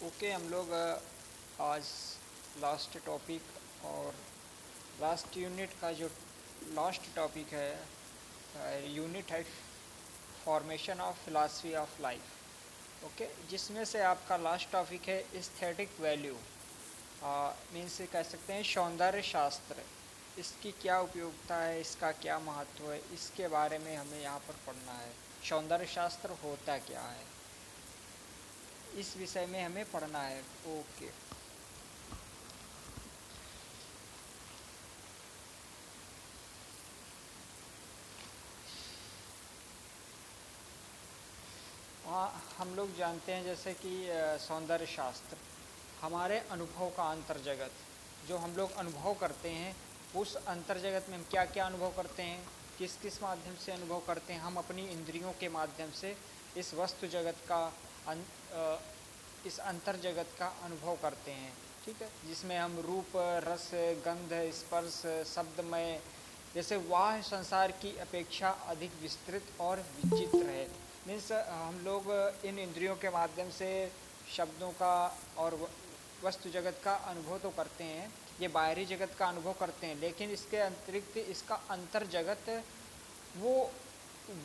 Okay हम लोग आज लास्ट टॉपिक और लास्ट यूनिट का जो लास्ट टॉपिक है यूनिट है formation of philosophy of life. Okay, जिसमें से आपका लास्ट टॉपिक है एस्थेटिक वैल्यू, मीन्स कह सकते हैं सौंदर्य शास्त्र। इसकी क्या उपयोगिता है, इसका क्या महत्व है, इसके बारे में हमें यहाँ पर पढ़ना है। सौंदर्य शास्त्र होता क्या है, इस विषय में हमें पढ़ना है। ओके, हम लोग जानते हैं जैसे कि सौंदर्य शास्त्र हमारे अनुभव का अंतर्जगत, जो हम लोग अनुभव करते हैं उस अंतर्जगत में हम क्या क्या अनुभव करते हैं, किस किस माध्यम से अनुभव करते हैं। हम अपनी इंद्रियों के माध्यम से इस वस्तु जगत का इस अंतर्जगत का अनुभव करते हैं। ठीक है, जिसमें हम रूप, रस, गंध, स्पर्श, शब्दमय जैसे वाह संसार की अपेक्षा अधिक विस्तृत और विचित्र है। मीन्स हम लोग इन इंद्रियों के माध्यम से शब्दों का और वस्तु जगत का अनुभव तो करते हैं, ये बाहरी जगत का अनुभव करते हैं, लेकिन इसके अतिरिक्त इसका अंतर जगत वो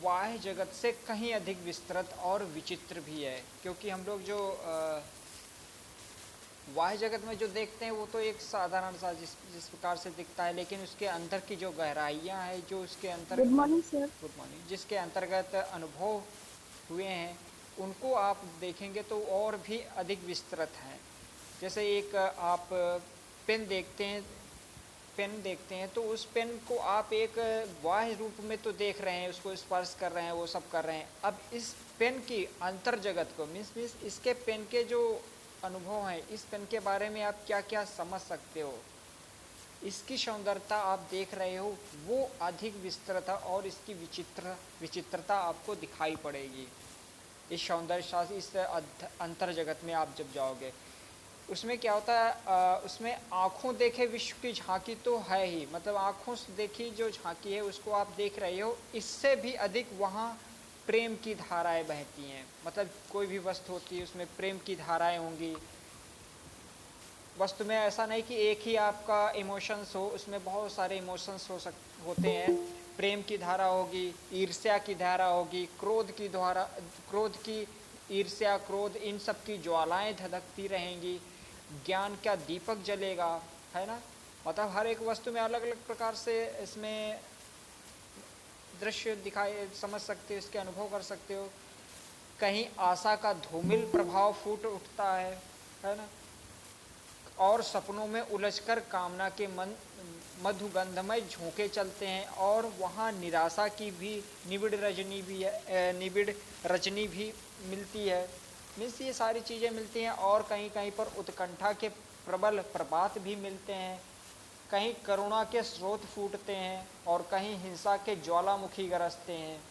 बाह्य जगत से कहीं अधिक विस्तृत और विचित्र भी है। क्योंकि हम लोग जो बाह्य जगत में जो देखते हैं वो तो एक साधारण सा जिस प्रकार से दिखता है, लेकिन उसके अंदर की जो गहराइयाँ हैं, जो उसके अंतर good morning sir. Good morning जिसके अंतर्गत अनुभव हुए हैं, उनको आप देखेंगे तो और भी अधिक विस्तृत हैं। जैसे एक आप पेन देखते हैं तो उस पेन को आप एक बाह्य रूप में तो देख रहे हैं, उसको स्पर्श कर रहे हैं, वो सब कर रहे हैं। अब इस पेन की अंतर जगत को मीन्स इसके पेन के जो अनुभव हैं, इस पेन के बारे में आप क्या क्या समझ सकते हो, इसकी सौंदर्यता आप देख रहे हो, वो अधिक विस्तृत और इसकी विचित्रता आपको दिखाई पड़ेगी। इस सौंदर्य शास्त्र इस अंतर जगत में आप जब जाओगे, उसमें क्या होता है, उसमें आँखों देखे विश्व की झांकी तो है ही, मतलब आँखों से देखी जो झांकी है उसको आप देख रहे हो, इससे भी अधिक वहाँ प्रेम की धाराएं बहती हैं। मतलब कोई भी वस्तु होती है उसमें प्रेम की धाराएं होंगी। वस्तु में ऐसा नहीं कि एक ही आपका इमोशंस हो, उसमें बहुत सारे इमोशंस होते हैं। प्रेम की धारा होगी, ईर्ष्या की धारा होगी, क्रोध की, ईर्ष्या, क्रोध, इन सब की ज्वालाएं धधकती रहेंगी। ज्ञान का दीपक जलेगा, है ना। मतलब हर एक वस्तु में अलग अलग प्रकार से इसमें दृश्य दिखाई समझ सकते हो, इसके अनुभव कर सकते हो। कहीं आशा का धूमिल प्रभाव फूट उठता है ना। और सपनों में उलझकर कामना के मधुगंधमय झोंके चलते हैं, और वहाँ निराशा की भी निबिड़ रजनी भी मिलती है। मीन्स ये सारी चीज़ें मिलती हैं। और कहीं कहीं पर उत्कंठा के प्रबल प्रभात भी मिलते हैं, कहीं करुणा के स्रोत फूटते हैं और कहीं हिंसा के ज्वालामुखी गरजते हैं,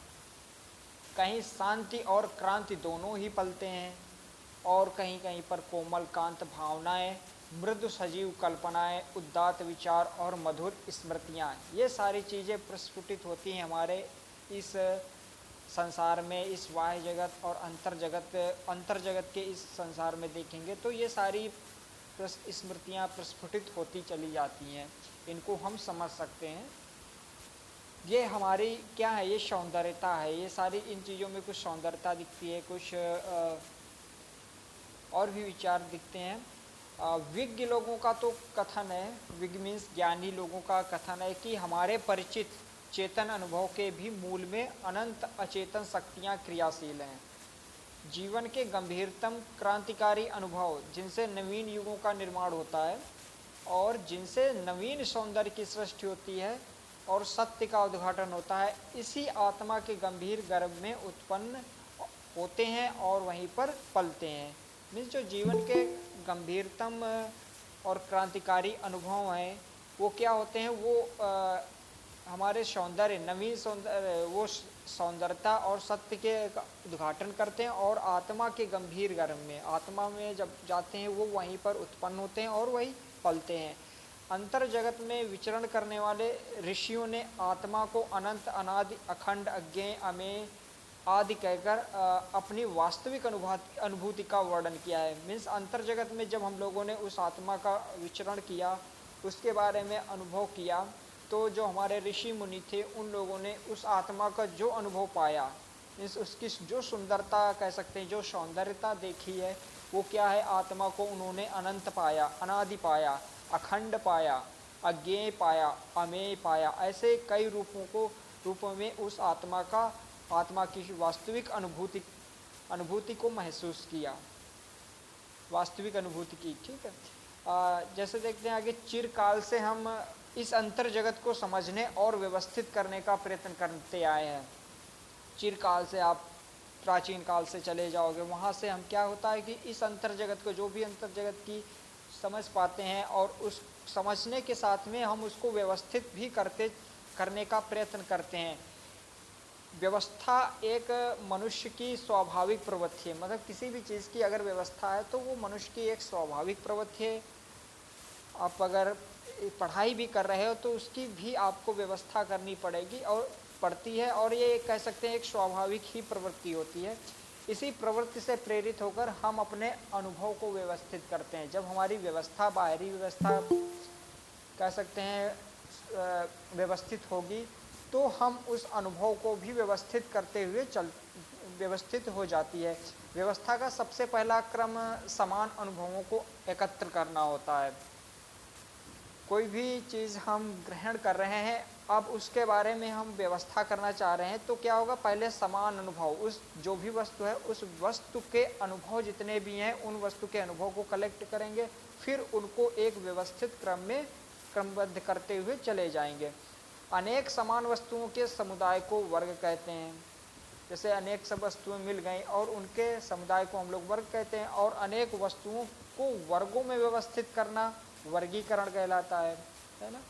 कहीं शांति और क्रांति दोनों ही पलते हैं, और कहीं कहीं पर कोमल कांत भावनाएं, मृदु सजीव कल्पनाएं, उदात्त विचार और मधुर स्मृतियाँ, ये सारी चीज़ें प्रस्फुटित होती हैं हमारे इस संसार में। इस बाह्य जगत और अंतर जगत के इस संसार में देखेंगे तो ये सारी स्मृतियाँ प्रस्फुटित होती चली जाती हैं। इनको हम समझ सकते हैं। ये हमारी क्या है, ये सौंदर्यता है। ये सारी इन चीज़ों में कुछ सौंदर्यता दिखती है, कुछ और भी विचार दिखते हैं। विज्ञ लोगों का तो कथन है, विज्ञ मीन्स ज्ञानी लोगों का कथन है कि हमारे परिचित चेतन अनुभव के भी मूल में अनंत अचेतन शक्तियाँ क्रियाशील हैं। जीवन के गंभीरतम क्रांतिकारी अनुभव जिनसे नवीन युगों का निर्माण होता है और जिनसे नवीन सौंदर्य की सृष्टि होती है और सत्य का उद्घाटन होता है, इसी आत्मा के गंभीर गर्भ में उत्पन्न होते हैं और वहीं पर पलते हैं। मीन्स जो जीवन के गंभीरतम और क्रांतिकारी अनुभव हैं वो क्या होते हैं, वो हमारे सौंदर्य, नवीन सौंदर्य, वो सौंदर्यता और सत्य के उद्घाटन करते हैं, और आत्मा के गंभीर गर्भ में, आत्मा में जब जाते हैं वो वहीं पर उत्पन्न होते हैं और वहीं पलते हैं। अंतर जगत में विचरण करने वाले ऋषियों ने आत्मा को अनंत, अनादि, अखंड, अज्ञेय, अमेय, आदि कहकर अपनी वास्तविक अनुभूति का वर्णन किया है। मीन्स अंतर जगत में जब हम लोगों ने उस आत्मा का विचरण किया, उसके बारे में अनुभव किया, तो जो हमारे ऋषि मुनि थे उन लोगों ने उस आत्मा का जो अनुभव पाया, मीन्स उसकी जो सुंदरता कह सकते हैं, जो सौंदर्यता देखी है, वो क्या है, आत्मा को उन्होंने अनंत पाया, अनादि पाया, अखंड पाया, अज्ञेय पाया, अमेय पाया। ऐसे कई रूपों में उस आत्मा की वास्तविक अनुभूति को महसूस किया, वास्तविक अनुभूति की। ठीक है, जैसे देखते हैं आगे, चिरकाल से हम इस अंतर जगत को समझने और व्यवस्थित करने का प्रयत्न करते आए हैं। चिरकाल से आप प्राचीन काल से चले जाओगे, वहाँ से हम क्या होता है कि इस अंतर जगत को, जो भी अंतर जगत की समझ पाते हैं और उस समझने के साथ में हम उसको व्यवस्थित भी करने का प्रयत्न करते हैं। व्यवस्था एक मनुष्य की स्वाभाविक प्रवृत्ति है, मतलब किसी भी चीज़ की अगर व्यवस्था है तो वो मनुष्य की एक स्वाभाविक प्रवृत्ति है। आप अगर पढ़ाई भी कर रहे हो तो उसकी भी आपको व्यवस्था करनी पड़ेगी और पड़ती है, और ये कह सकते हैं एक स्वाभाविक ही प्रवृत्ति होती है। इसी प्रवृत्ति से प्रेरित होकर हम अपने अनुभव को व्यवस्थित करते हैं। जब हमारी व्यवस्था, बाहरी व्यवस्था कह सकते हैं व्यवस्थित होगी, तो हम उस अनुभव को भी व्यवस्थित करते हुए व्यवस्थित हो जाती है। व्यवस्था का सबसे पहला क्रम समान अनुभवों को एकत्र करना होता है। कोई भी चीज़ हम ग्रहण कर रहे हैं, अब उसके बारे में हम व्यवस्था करना चाह रहे हैं, तो क्या होगा, पहले समान अनुभव, उस जो भी वस्तु है उस वस्तु के अनुभव जितने भी हैं उन वस्तु के अनुभव को कलेक्ट करेंगे, फिर उनको एक व्यवस्थित क्रम में क्रमबद्ध करते हुए चले जाएंगे। अनेक समान वस्तुओं के समुदाय को वर्ग कहते हैं। जैसे अनेक सब वस्तुएं मिल गई और उनके समुदाय को हम लोग वर्ग कहते हैं, और अनेक वस्तुओं को वर्गों में व्यवस्थित करना वर्गीकरण कहलाता है ना।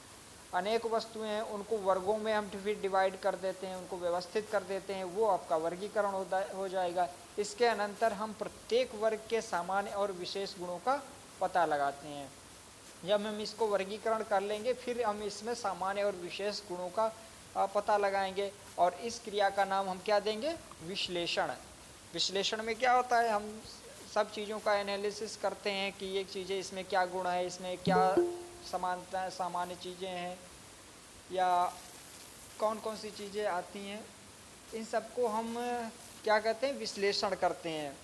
अनेक वस्तुएं हैं, उनको वर्गों में हम फिर डिवाइड कर देते हैं, उनको व्यवस्थित कर देते हैं, वो आपका वर्गीकरण हो जाएगा। इसके अनंतर हम प्रत्येक वर्ग के सामान्य और विशेष गुणों का पता लगाते हैं। जब हम इसको वर्गीकरण कर लेंगे, फिर हम इसमें सामान्य और विशेष गुणों का पता लगाएंगे, और इस क्रिया का नाम हम क्या देंगे, विश्लेषण। विश्लेषण में क्या होता है, हम सब चीज़ों का एनालिसिस करते हैं कि ये चीज़ें, इसमें क्या गुण है, इसमें क्या समानता सामान्य चीज़ें हैं, या कौन कौन सी चीज़ें आती हैं, इन सबको हम क्या कहते हैं, विश्लेषण करते हैं।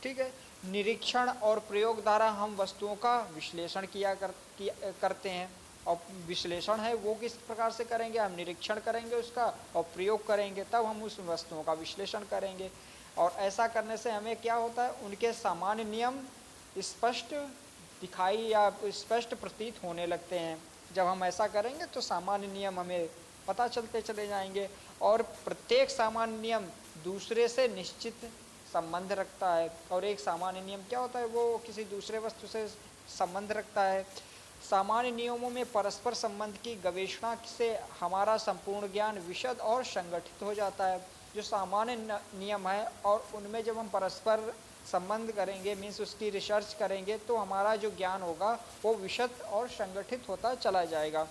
ठीक है, निरीक्षण और प्रयोग द्वारा हम वस्तुओं का विश्लेषण करते हैं। और विश्लेषण है वो किस प्रकार से करेंगे, हम निरीक्षण करेंगे उसका और प्रयोग करेंगे, तब हम उस वस्तुओं का विश्लेषण करेंगे। और ऐसा करने से हमें क्या होता है, उनके सामान्य नियम स्पष्ट दिखाई या स्पष्ट प्रतीत होने लगते हैं। जब हम ऐसा करेंगे तो सामान्य नियम हमें पता चलते चले जाएंगे, और प्रत्येक सामान्य नियम दूसरे से निश्चित संबंध रखता है। और एक सामान्य नियम क्या होता है, वो किसी दूसरे वस्तु से संबंध रखता है। सामान्य नियमों में परस्पर संबंध की गवेषणा से हमारा संपूर्ण ज्ञान विशद और संगठित हो जाता है। जो सामान्य नियम है और उनमें जब हम परस्पर संबंध करेंगे, मीन्स उसकी रिसर्च करेंगे, तो हमारा जो ज्ञान होगा वो विशद और संगठित होता चला जाएगा।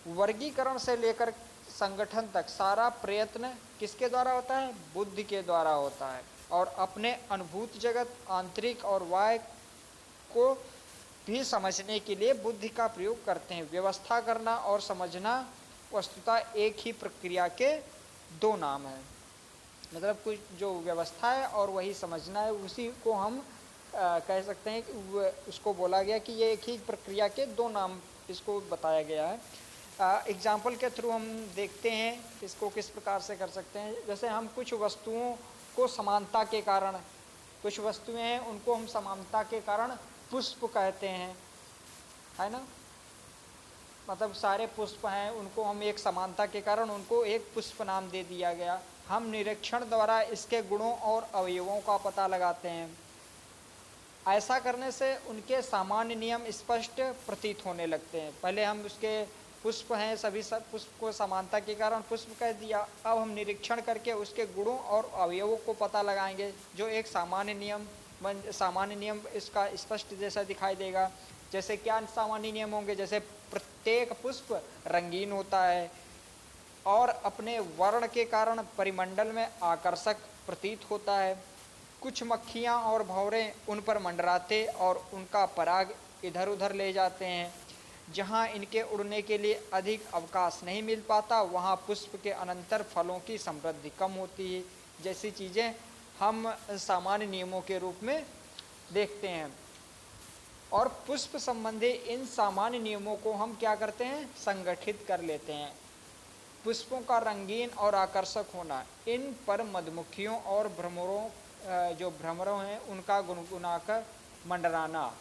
वर्गीकरण से लेकर संगठन तक सारा प्रयत्न किसके द्वारा होता है, बुद्धि के द्वारा होता है। और अपने अनुभूत जगत, आंतरिक और बाह्य को भी समझने के लिए बुद्धि का प्रयोग करते हैं। व्यवस्था करना और समझना वस्तुतः एक ही प्रक्रिया के दो नाम हैं। मतलब कुछ जो व्यवस्था है और वही समझना है, उसी को हम कह सकते हैं कि उसको बोला गया कि ये एक ही प्रक्रिया के दो नाम, इसको बताया गया है। एग्जाम्पल के थ्रू हम देखते हैं इसको किस प्रकार से कर सकते हैं। जैसे हम कुछ वस्तुओं को समानता के कारण, कुछ वस्तुएं हैं उनको हम समानता के कारण पुष्प कहते हैं, है ना। मतलब सारे पुष्प हैं, उनको हम एक समानता के कारण उनको एक पुष्प नाम दे दिया गया। हम निरीक्षण द्वारा इसके गुणों और अवयवों का पता लगाते हैं। ऐसा करने से उनके सामान्य नियम स्पष्ट प्रतीत होने लगते हैं। पहले हम उसके पुष्प हैं, सभी सब पुष्प को समानता के कारण पुष्प कह दिया। अब हम निरीक्षण करके उसके गुणों और अवयवों को पता लगाएंगे, जो एक सामान्य नियम इसका स्पष्ट जैसा दिखाई देगा। जैसे क्या सामान्य नियम होंगे, जैसे प्रत्येक पुष्प रंगीन होता है और अपने वर्ण के कारण परिमंडल में आकर्षक प्रतीत होता है। कुछ मक्खियाँ और भंवरे उन पर मंडराते और उनका पराग इधर उधर ले जाते हैं। जहाँ इनके उड़ने के लिए अधिक अवकाश नहीं मिल पाता, वहाँ पुष्प के अनंतर फलों की समृद्धि कम होती है। जैसी चीज़ें हम सामान्य नियमों के रूप में देखते हैं। और पुष्प संबंधी इन सामान्य नियमों को हम क्या करते हैं, संगठित कर लेते हैं। पुष्पों का रंगीन और आकर्षक होना, इन पर मधुमक्खियों और भ्रमरों जो भ्रमरों हैं उनका गुनगुनाकर मंडराना,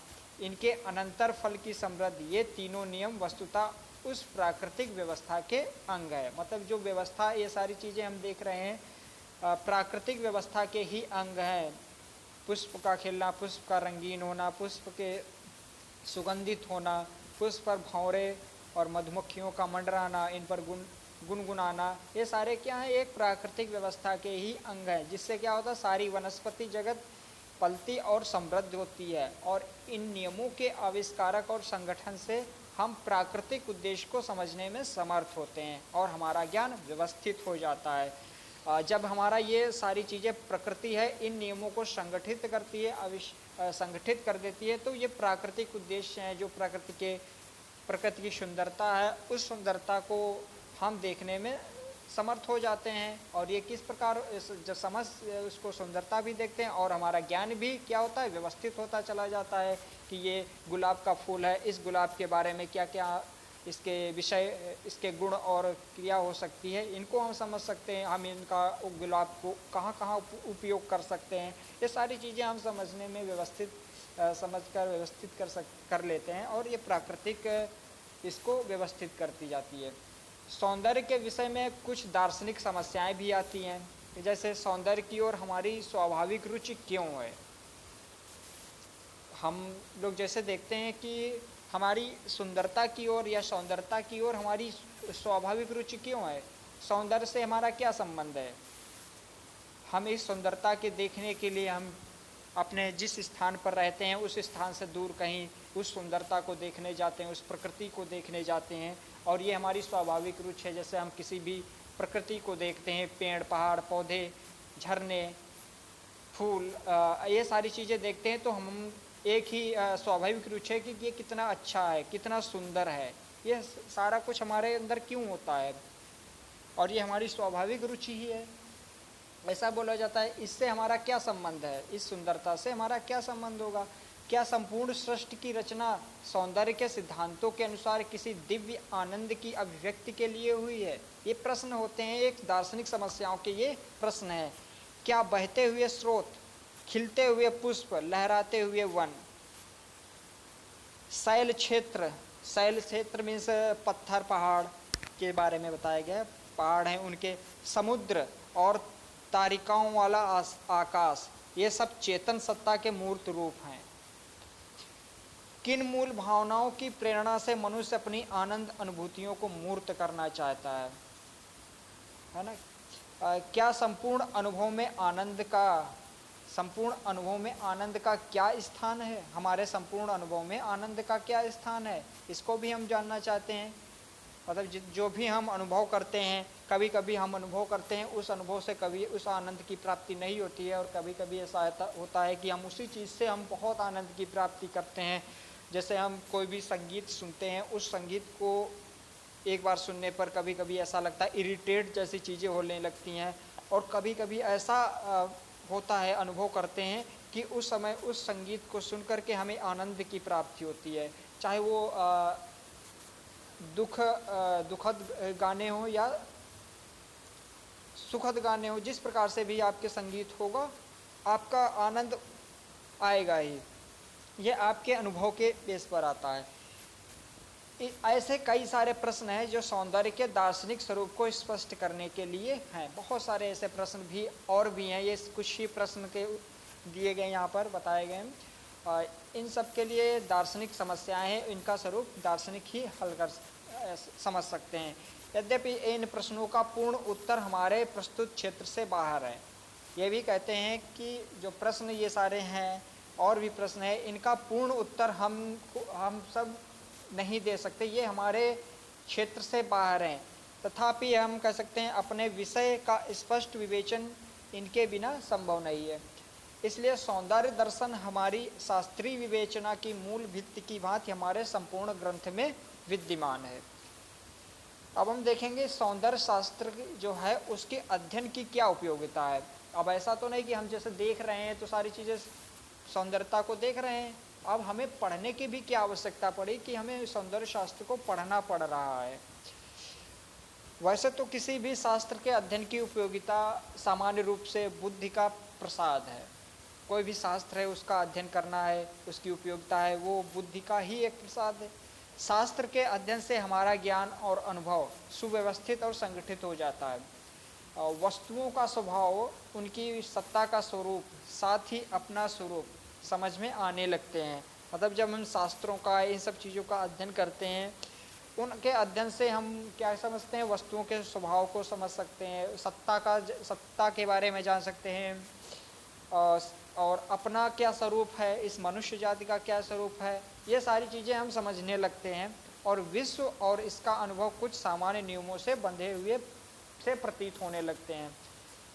इनके अनंतर फल की समृद्धि, ये तीनों नियम वस्तुतः उस प्राकृतिक व्यवस्था के अंग है। मतलब जो व्यवस्था, ये सारी चीज़ें हम देख रहे हैं प्राकृतिक व्यवस्था के ही अंग हैं। पुष्प का खिलना, पुष्प का रंगीन होना, पुष्प के सुगंधित होना, पुष्प पर भंवरे और मधुमक्खियों का मंडराना, इन पर गुनगुनाना, ये सारे क्या है, एक प्राकृतिक व्यवस्था के ही अंग है। जिससे क्या होता है, सारी वनस्पति जगत पलती और समृद्ध होती है। और इन नियमों के आविष्कारक और संगठन से हम प्राकृतिक उद्देश्य को समझने में समर्थ होते हैं और हमारा ज्ञान व्यवस्थित हो जाता है। जब हमारा ये सारी चीज़ें, प्रकृति है इन नियमों को संगठित करती है, संगठित कर देती है, तो ये प्राकृतिक उद्देश्य हैं जो प्रकृति की सुंदरता है, उस सुंदरता को हम देखने में समर्थ हो जाते हैं। और ये किस प्रकार जब समझ उसको सुंदरता भी देखते हैं और हमारा ज्ञान भी क्या होता है, व्यवस्थित होता चला जाता है कि ये गुलाब का फूल है, इस गुलाब के बारे में क्या क्या इसके विषय, इसके गुण और क्रिया हो सकती है, इनको हम समझ सकते हैं। हम इनका गुलाब को कहाँ कहाँ उपयोग कर सकते हैं, ये सारी चीज़ें हम समझने में समझकर व्यवस्थित कर लेते हैं। और ये प्राकृतिक इसको व्यवस्थित करती जाती है। सौंदर्य के विषय में कुछ दार्शनिक समस्याएं भी आती हैं। जैसे सौंदर्य की ओर हमारी स्वाभाविक रुचि क्यों है। हम लोग जैसे देखते हैं कि हमारी सुंदरता की ओर या सौंदर्यता की ओर हमारी स्वाभाविक रुचि क्यों है, सौंदर्य से हमारा क्या संबंध है। हम इस सुंदरता के देखने के लिए हम अपने जिस स्थान पर रहते हैं उस स्थान से दूर कहीं उस सुंदरता को देखने जाते हैं, उस प्रकृति को देखने जाते हैं। और ये हमारी स्वाभाविक रुचि है। जैसे हम किसी भी प्रकृति को देखते हैं, पेड़, पहाड़, पौधे, झरने, फूल, ये सारी चीज़ें देखते हैं तो हम एक ही स्वाभाविक रुचि है कि ये कितना अच्छा है, कितना सुंदर है। ये सारा कुछ हमारे अंदर क्यों होता है, और ये हमारी स्वाभाविक रुचि ही है। ऐसा बोला जाता है। इससे हमारा क्या संबंध है, इस सुंदरता से हमारा क्या संबंध होगा। क्या संपूर्ण सृष्टि की रचना सौंदर्य के सिद्धांतों के अनुसार किसी दिव्य आनंद की अभिव्यक्ति के लिए हुई है। ये प्रश्न होते हैं, एक दार्शनिक समस्याओं के ये प्रश्न है। क्या बहते हुए स्रोत, खिलते हुए पुष्प, लहराते हुए वन, शैल क्षेत्र मीन्स पत्थर, पहाड़ के बारे में बताया गया है। पहाड़ हैं, उनके समुद्र और तारिकाओं वाला आकाश, ये सब चेतन सत्ता के मूर्त रूप हैं। किन मूल भावनाओं की प्रेरणा से मनुष्य अपनी आनंद अनुभूतियों को मूर्त करना चाहता है ना। क्या संपूर्ण अनुभव में आनंद का क्या स्थान है, हमारे संपूर्ण अनुभव में आनंद का क्या स्थान है, इसको भी हम जानना चाहते हैं। मतलब जो भी हम अनुभव करते हैं, कभी कभी हम अनुभव करते हैं, उस अनुभव से कभी उस आनंद की प्राप्ति नहीं होती है, और कभी कभी ऐसा होता है कि हम उसी चीज़ से हम बहुत आनंद की प्राप्ति करते हैं। जैसे हम कोई भी संगीत सुनते हैं, उस संगीत को एक बार सुनने पर कभी कभी ऐसा लगता है, इरिटेट जैसी चीज़ें होने लगती हैं। और कभी कभी ऐसा होता है, अनुभव करते हैं कि उस समय उस संगीत को सुन करके हमें आनंद की प्राप्ति होती है। चाहे वो दुखद गाने हो या सुखद गाने हो, जिस प्रकार से भी आपके संगीत होगा, आपका आनंद आएगा ही। ये आपके अनुभव के बेस पर आता है। ऐसे कई सारे प्रश्न हैं जो सौंदर्य के दार्शनिक स्वरूप को स्पष्ट करने के लिए हैं। बहुत सारे ऐसे प्रश्न भी और भी हैं। ये कुछ ही प्रश्न के दिए गए, यहाँ पर बताए गए हैं। इन सब के लिए दार्शनिक समस्याएं हैं, इनका स्वरूप दार्शनिक ही हल कर समझ सकते हैं। यद्यपि इन प्रश्नों का पूर्ण उत्तर हमारे प्रस्तुत क्षेत्र से बाहर है। ये भी कहते हैं कि जो प्रश्न ये सारे हैं, और भी प्रश्न है, इनका पूर्ण उत्तर हम सब नहीं दे सकते, ये हमारे क्षेत्र से बाहर हैं। तथापि हम कह सकते हैं अपने विषय का स्पष्ट विवेचन इनके बिना संभव नहीं है। इसलिए सौंदर्य दर्शन हमारी शास्त्रीय विवेचना की मूल भित्ति की भांति हमारे संपूर्ण ग्रंथ में विद्यमान है। अब हम देखेंगे सौंदर्य शास्त्र जो है उसके अध्ययन की क्या उपयोगिता है। अब ऐसा तो नहीं कि हम जैसे देख रहे हैं तो सारी चीज़ें सौंदर्यता को देख रहे हैं, अब हमें पढ़ने की भी क्या आवश्यकता पड़ी कि हमें सौंदर्य शास्त्र को पढ़ना पड़ रहा है। वैसे तो किसी भी शास्त्र के अध्ययन की उपयोगिता सामान्य रूप से बुद्धि का प्रसाद है। कोई भी शास्त्र है उसका अध्ययन करना है, उसकी उपयोगिता है, वो बुद्धि का ही एक प्रसाद है। शास्त्र के अध्ययन से हमारा ज्ञान और अनुभव सुव्यवस्थित और संगठित हो जाता है। वस्तुओं का स्वभाव, उनकी सत्ता का स्वरूप, साथ ही अपना स्वरूप समझ में आने लगते हैं। मतलब जब हम शास्त्रों का इन सब चीज़ों का अध्ययन करते हैं, उनके अध्ययन से हम क्या समझते हैं, वस्तुओं के स्वभाव को समझ सकते हैं, सत्ता के बारे में जान सकते हैं, और अपना क्या स्वरूप है, इस मनुष्य जाति का क्या स्वरूप है, ये सारी चीज़ें हम समझने लगते हैं। और विश्व और इसका अनुभव कुछ सामान्य नियमों से बंधे हुए से प्रतीत होने लगते हैं।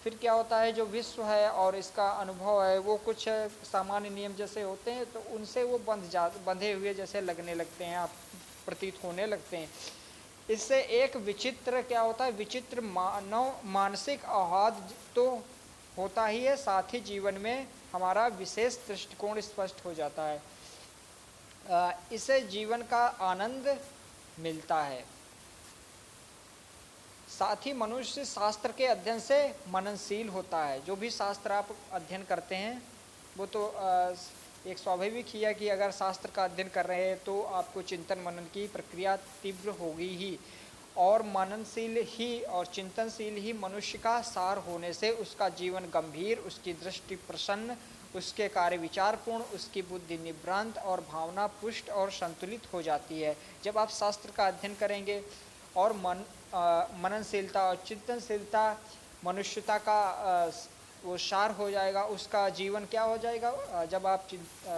फिर क्या होता है, जो विश्व है और इसका अनुभव है वो कुछ सामान्य नियम जैसे होते हैं, तो उनसे वो बंधे हुए जैसे लगने लगते हैं, आप प्रतीत होने लगते हैं। इससे एक विचित्र क्या होता है, विचित्र मानसिक आह्लाद तो होता ही है, साथ ही जीवन में हमारा विशेष दृष्टिकोण स्पष्ट हो जाता है। इससे जीवन का आनंद मिलता है। साथ ही मनुष्य शास्त्र के अध्ययन से मननशील होता है। जो भी शास्त्र आप अध्ययन करते हैं वो तो एक स्वाभाविक ही है कि अगर शास्त्र का अध्ययन कर रहे हैं तो आपको चिंतन मनन की प्रक्रिया तीव्र होगी ही, और मननशील ही और चिंतनशील ही मनुष्य का सार होने से उसका जीवन गंभीर, उसकी दृष्टि प्रसन्न, उसके कार्य विचारपूर्ण, उसकी बुद्धि निभ्रांत और भावना पुष्ट और संतुलित हो जाती है। जब आप शास्त्र का अध्ययन करेंगे और मननशीलता और चिंतनशीलता मनुष्यता का वो सार हो जाएगा, उसका जीवन क्या हो जाएगा। जब आप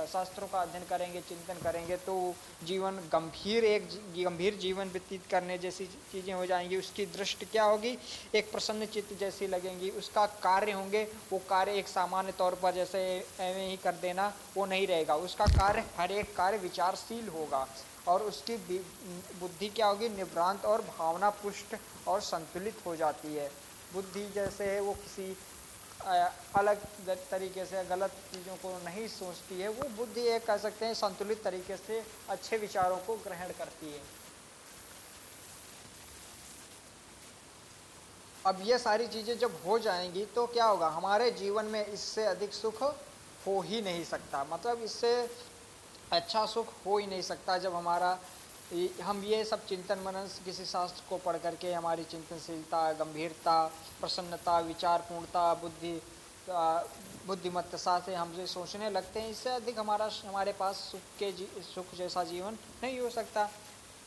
शास्त्रों का अध्ययन करेंगे, चिंतन करेंगे, तो जीवन एक गंभीर जीवन व्यतीत करने जैसी चीज़ें हो जाएंगी। उसकी दृष्टि क्या होगी, एक प्रसन्न चित्त जैसी लगेंगी। उसका कार्य होंगे, वो कार्य एक सामान्य तौर पर जैसे एवं ही कर देना वो नहीं रहेगा। उसका कार्य, हर एक कार्य विचारशील होगा, और उसकी बुद्धि क्या होगी, निभ्रांत और भावना पुष्ट और संतुलित हो जाती है। बुद्धि जैसे है वो किसी अलग तरीके से गलत चीज़ों को नहीं सोचती है, वो बुद्धि एक कह सकते हैं संतुलित तरीके से अच्छे विचारों को ग्रहण करती है। अब ये सारी चीज़ें जब हो जाएंगी तो क्या होगा, हमारे जीवन में इससे अधिक सुख हो ही नहीं सकता। मतलब इससे अच्छा सुख हो ही नहीं सकता जब हम ये सब चिंतन मनन किसी शास्त्र को पढ़ करके हमारी चिंतनशीलता, गंभीरता, प्रसन्नता, विचारपूर्णता, बुद्धिमत्ता से हमसे सोचने लगते हैं, इससे अधिक हमारे पास सुख जैसा जीवन नहीं हो सकता।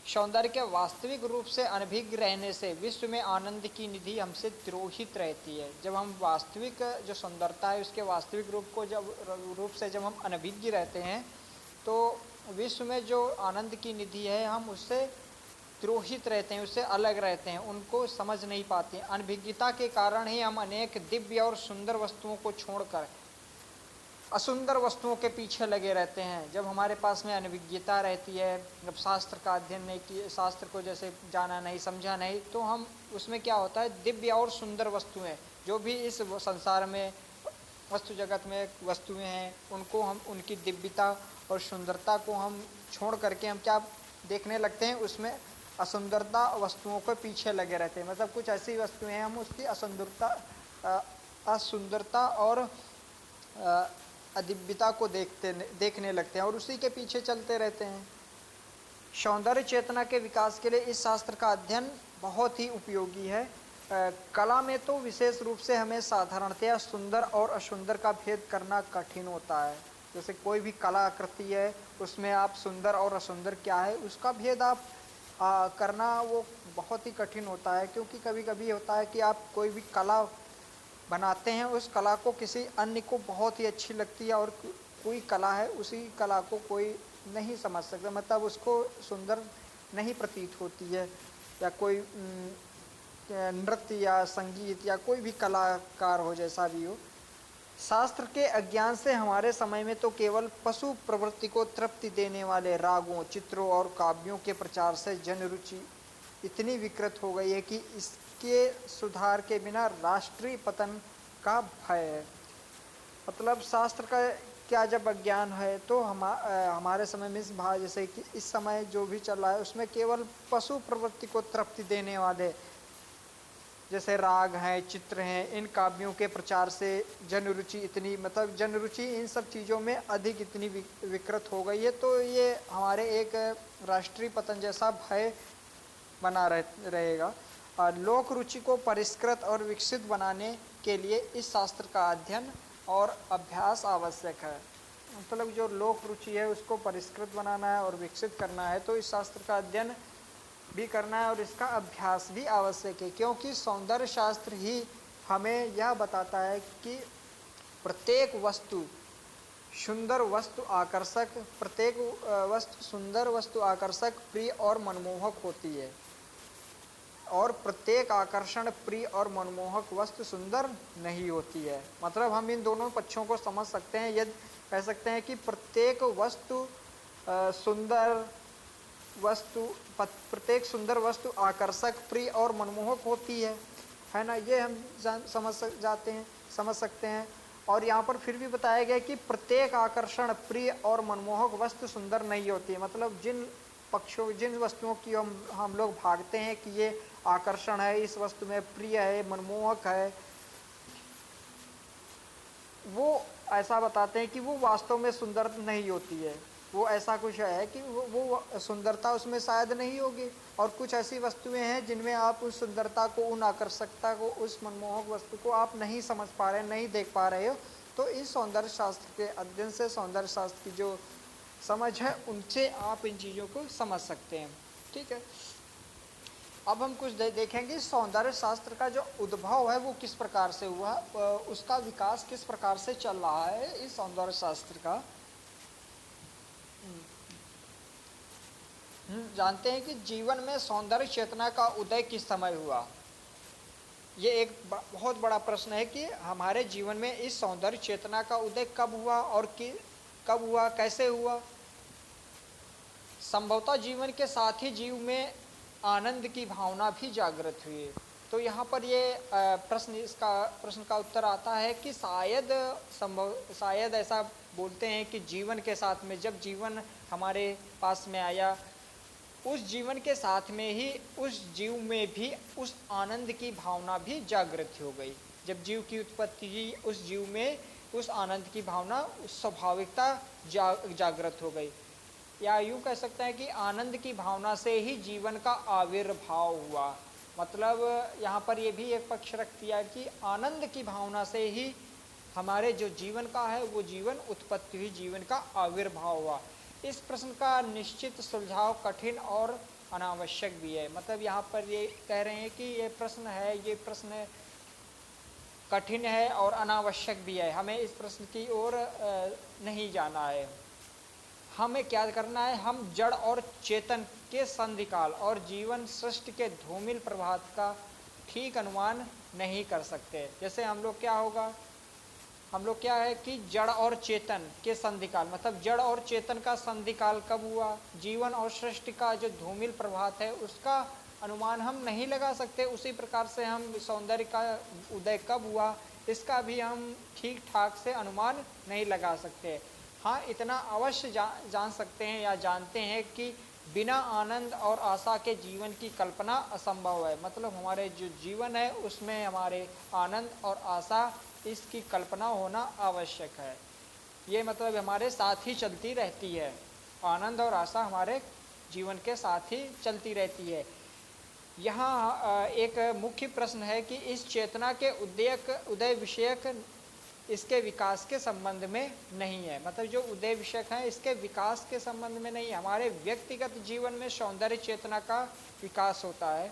सौंदर्य के वास्तविक रूप से अनभिज्ञ रहने से विश्व में आनंद की निधि हमसे तिरोहित रहती है। जब हम वास्तविक जो सुंदरता है उसके वास्तविक रूप से जब हम अनभिज्ञ रहते हैं तो विश्व में जो आनंद की निधि है हम उससे तिरोहित रहते हैं, उससे अलग रहते हैं, उनको समझ नहीं पाते। अनभिज्ञता के कारण ही हम अनेक दिव्य और सुंदर वस्तुओं को छोड़कर असुंदर वस्तुओं के पीछे लगे रहते हैं। जब हमारे पास में अनभिज्ञता रहती है, जब शास्त्र का अध्ययन नहीं किए, शास्त्र को जैसे जाना नहीं, समझा नहीं, तो हम उसमें क्या होता है, दिव्य और सुंदर वस्तुएं जो भी इस संसार में वस्तु जगत में वस्तुएं हैं उनको हम उनकी दिव्यता और सुंदरता को हम छोड़ करके हम क्या देखने लगते हैं, उसमें असुंदरता वस्तुओं के पीछे लगे रहते हैं। मतलब कुछ ऐसी वस्तुएं हैं हम उसकी असुंदरता और अदिव्यता को देखने लगते हैं और उसी के पीछे चलते रहते हैं। सौंदर्य चेतना के विकास के लिए इस शास्त्र का अध्ययन बहुत ही उपयोगी है। कला में तो विशेष रूप से हमें साधारणतया सुंदर और असुंदर का भेद करना कठिन होता है। जैसे कोई भी कलाकृति है उसमें आप सुंदर और असुंदर क्या है उसका भेद आप करना वो बहुत ही कठिन होता है, क्योंकि कभी कभी होता है कि आप कोई भी कला बनाते हैं, उस कला को किसी अन्य को बहुत ही अच्छी लगती है और कोई कला है उसी कला को कोई नहीं समझ सकता, मतलब उसको सुंदर नहीं प्रतीत होती है, या कोई नृत्य या संगीत या कोई भी कलाकार हो, जैसा भी हो, शास्त्र के अज्ञान से हमारे समय में तो केवल पशु प्रवृत्ति को तृप्ति देने वाले रागों, चित्रों और काव्यों के प्रचार से जनरुचि इतनी विकृत हो गई है कि इसके सुधार के बिना राष्ट्रीय पतन का भय है। मतलब शास्त्र का क्या जब अज्ञान है तो हमारे समय में इस जैसे कि इस समय जो भी चल रहा है उसमें केवल पशु प्रवृत्ति को तृप्ति देने वाले जैसे राग हैं, चित्र हैं, इन काव्यों के प्रचार से जनरुचि इतनी, मतलब जनरुचि इन सब चीज़ों में अधिक इतनी विकृत हो गई है, तो ये हमारे एक राष्ट्रीय पतन जैसा भय बना रहेगा। और लोक रुचि को परिष्कृत और विकसित बनाने के लिए इस शास्त्र का अध्ययन और अभ्यास आवश्यक है। मतलब जो लोक रुचि है उसको परिष्कृत बनाना है और विकसित करना है, तो इस शास्त्र का अध्ययन भी करना है और इसका अभ्यास भी आवश्यक है, क्योंकि सौंदर्य शास्त्र ही हमें यह बताता है कि प्रत्येक वस्तु सुंदर वस्तु आकर्षक, प्रत्येक वस्तु सुंदर वस्तु आकर्षक, प्रिय और मनमोहक होती है, और प्रत्येक आकर्षण प्रिय और मनमोहक वस्तु सुंदर नहीं होती है। मतलब हम इन दोनों पक्षों को समझ सकते हैं। यदि कह सकते हैं कि प्रत्येक वस्तु प्रत्येक सुंदर वस्तु आकर्षक, प्रिय और मनमोहक होती है ना, ये हम समझ सकते हैं। और यहाँ पर फिर भी बताया गया कि प्रत्येक आकर्षण प्रिय और मनमोहक वस्तु सुंदर नहीं होती है। मतलब जिन वस्तुओं की हम लोग भागते हैं कि ये आकर्षण है, इस वस्तु में प्रिय है, मनमोहक है, वो ऐसा बताते हैं कि वो वास्तव में सुंदर नहीं होती है। वो ऐसा कुछ है कि वो सुंदरता उसमें शायद नहीं होगी, और कुछ ऐसी वस्तुएं हैं जिनमें आप उस सुंदरता को, उन आकर्षकता को, उस मनमोहक वस्तु को आप नहीं समझ पा रहे, नहीं देख पा रहे हो। तो इस सौंदर्य शास्त्र के अध्ययन से सौंदर्य शास्त्र की जो समझ है उनसे आप इन चीज़ों को समझ सकते हैं। ठीक है, अब हम कुछ देखेंगे सौंदर्य शास्त्र का जो उद्भव है वो किस प्रकार से हुआ, उसका विकास किस प्रकार से चल रहा है इस सौंदर्य शास्त्र का। जानते हैं कि जीवन में सौंदर्य चेतना का उदय किस समय हुआ। ये एक बहुत बड़ा प्रश्न है कि हमारे जीवन में इस सौंदर्य चेतना का उदय कब हुआ और कब हुआ, कैसे हुआ। संभवतः जीवन के साथ ही जीव में आनंद की भावना भी जागृत हुई। तो यहाँ पर ये प्रश्न का उत्तर आता है कि शायद ऐसा बोलते हैं कि जीवन के साथ में, जब जीवन हमारे पास में आया, उस जीवन के साथ में ही उस जीव में भी उस आनंद की भावना भी जागृत हो गई। जब जीव की उत्पत्ति हुई, उस जीव में उस आनंद की भावना, उस स्वाभाविकता जागृत हो गई। या यूँ कह सकते हैं कि आनंद की भावना से ही जीवन का आविर्भाव हुआ। मतलब यहाँ पर ये भी एक पक्ष रख दिया कि आनंद की भावना से ही हमारे जो जीवन का है वो जीवन उत्पत्ति हुई, जीवन का आविर्भाव हुआ। इस प्रश्न का निश्चित सुलझाव कठिन और अनावश्यक भी है। मतलब यहाँ पर ये कह रहे हैं कि ये प्रश्न कठिन है और अनावश्यक भी है। हमें इस प्रश्न की ओर नहीं जाना है। हमें क्या करना है, हम जड़ और चेतन के संधिकाल और जीवन सृष्टि के धूमिल प्रभात का ठीक अनुमान नहीं कर सकते। जैसे हम लोग क्या है कि जड़ और चेतन के संधिकाल, मतलब जड़ और चेतन का संधिकाल कब हुआ, जीवन और सृष्टि का जो धूमिल प्रभात है उसका अनुमान हम नहीं लगा सकते। उसी प्रकार से हम सौंदर्य का उदय कब हुआ इसका भी हम ठीक ठाक से अनुमान नहीं लगा सकते। हाँ, इतना अवश्य जान सकते हैं या जानते हैं कि बिना आनंद और आशा के जीवन की कल्पना असंभव है। मतलब हमारे जो जीवन है उसमें हमारे आनंद और आशा, इसकी कल्पना होना आवश्यक है। ये मतलब हमारे साथ ही चलती रहती है, आनंद और आशा हमारे जीवन के साथ ही चलती रहती है। यहाँ एक मुख्य प्रश्न है कि इस चेतना के उदय विषयक इसके विकास के संबंध में नहीं है। मतलब जो उदय विषयक है इसके विकास के संबंध में नहीं है। हमारे व्यक्तिगत जीवन में सौंदर्य चेतना का विकास होता है।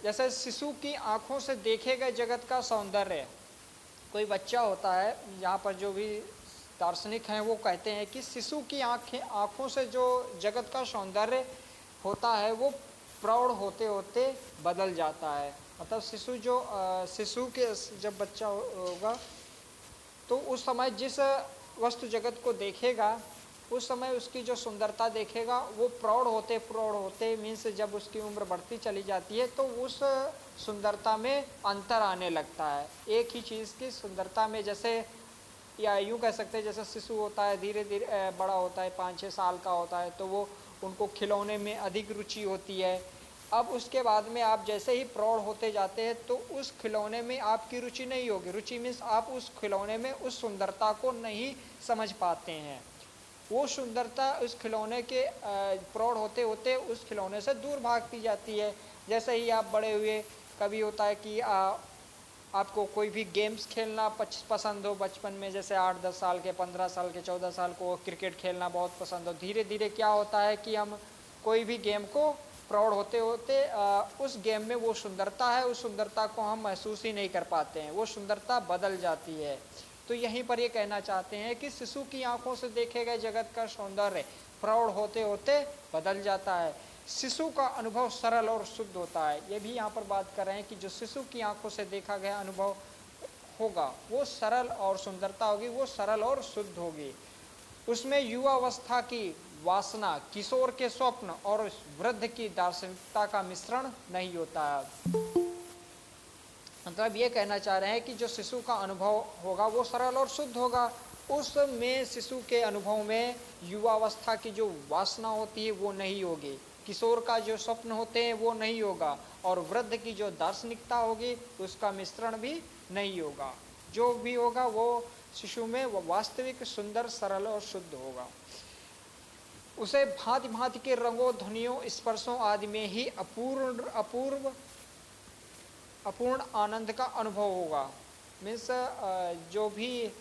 जैसे शिशु की आँखों से देखे गए जगत का सौंदर्य, कोई बच्चा होता है, यहाँ पर जो भी दार्शनिक हैं वो कहते हैं कि शिशु की आँखों से जो जगत का सौंदर्य होता है वो प्रौढ़ होते होते बदल जाता है। मतलब शिशु के जब बच्चा होगा तो उस समय जिस वस्तु जगत को देखेगा उस समय उसकी जो सुंदरता देखेगा वो प्रौढ़ होते मीन्स जब उसकी उम्र बढ़ती चली जाती है तो उस सुंदरता में अंतर आने लगता है। एक ही चीज़ की सुंदरता में, जैसे या यूँ कह सकते हैं जैसे शिशु होता है धीरे धीरे बड़ा होता है, 5-6 साल का होता है तो वो उनको खिलौने में अधिक रुचि होती है। अब उसके बाद में आप जैसे ही प्रौढ़ होते जाते हैं तो उस खिलौने में आपकी रुचि नहीं होगी। रुचि मीन्स आप उस खिलौने में उस सुंदरता को नहीं समझ पाते हैं। वो सुंदरता उस खिलौने के प्रौढ़ होते होते उस खिलौने से दूर भागती जाती है। जैसे ही आप बड़े हुए, कभी होता है कि आपको कोई भी गेम्स खेलना पसंद हो बचपन में, जैसे 8-10 साल के, 15 साल के, 14 साल को क्रिकेट खेलना बहुत पसंद हो। धीरे धीरे क्या होता है कि हम कोई भी गेम को प्रौढ़ होते होते उस गेम में वो सुंदरता है, उस सुंदरता को हम महसूस ही नहीं कर पाते हैं, वो सुंदरता बदल जाती है। तो यहीं पर ये कहना चाहते हैं कि शिशु की आंखों से देखे गए जगत का सौंदर्य प्रौढ़ होते होते बदल जाता है। शिशु का अनुभव सरल और शुद्ध होता है। ये भी यहाँ पर बात कर रहे हैं कि जो शिशु की आंखों से देखा गया अनुभव होगा वो सरल और सुंदरता होगी, वो सरल और शुद्ध होगी। उसमें युवावस्था की वासना, किशोर के स्वप्न और वृद्ध की दार्शनिकता का मिश्रण नहीं होता है। मतलब ये कहना चाह रहे हैं कि जो शिशु का अनुभव होगा वो सरल और शुद्ध होगा। उसमें शिशु के अनुभव में युवावस्था की जो वासना होती है वो नहीं होगी, किशोर का जो स्वप्न होते हैं वो नहीं होगा, और वृद्ध की जो दार्शनिकता होगी उसका मिश्रण भी नहीं होगा। जो भी होगा वो शिशु में वो वास्तविक, सुंदर, सरल और शुद्ध होगा। उसे भांति भांति के रंगों, ध्वनियों, स्पर्शों आदि में ही अपूर्ण आनंद का अनुभव होगा। मीन्स जो भी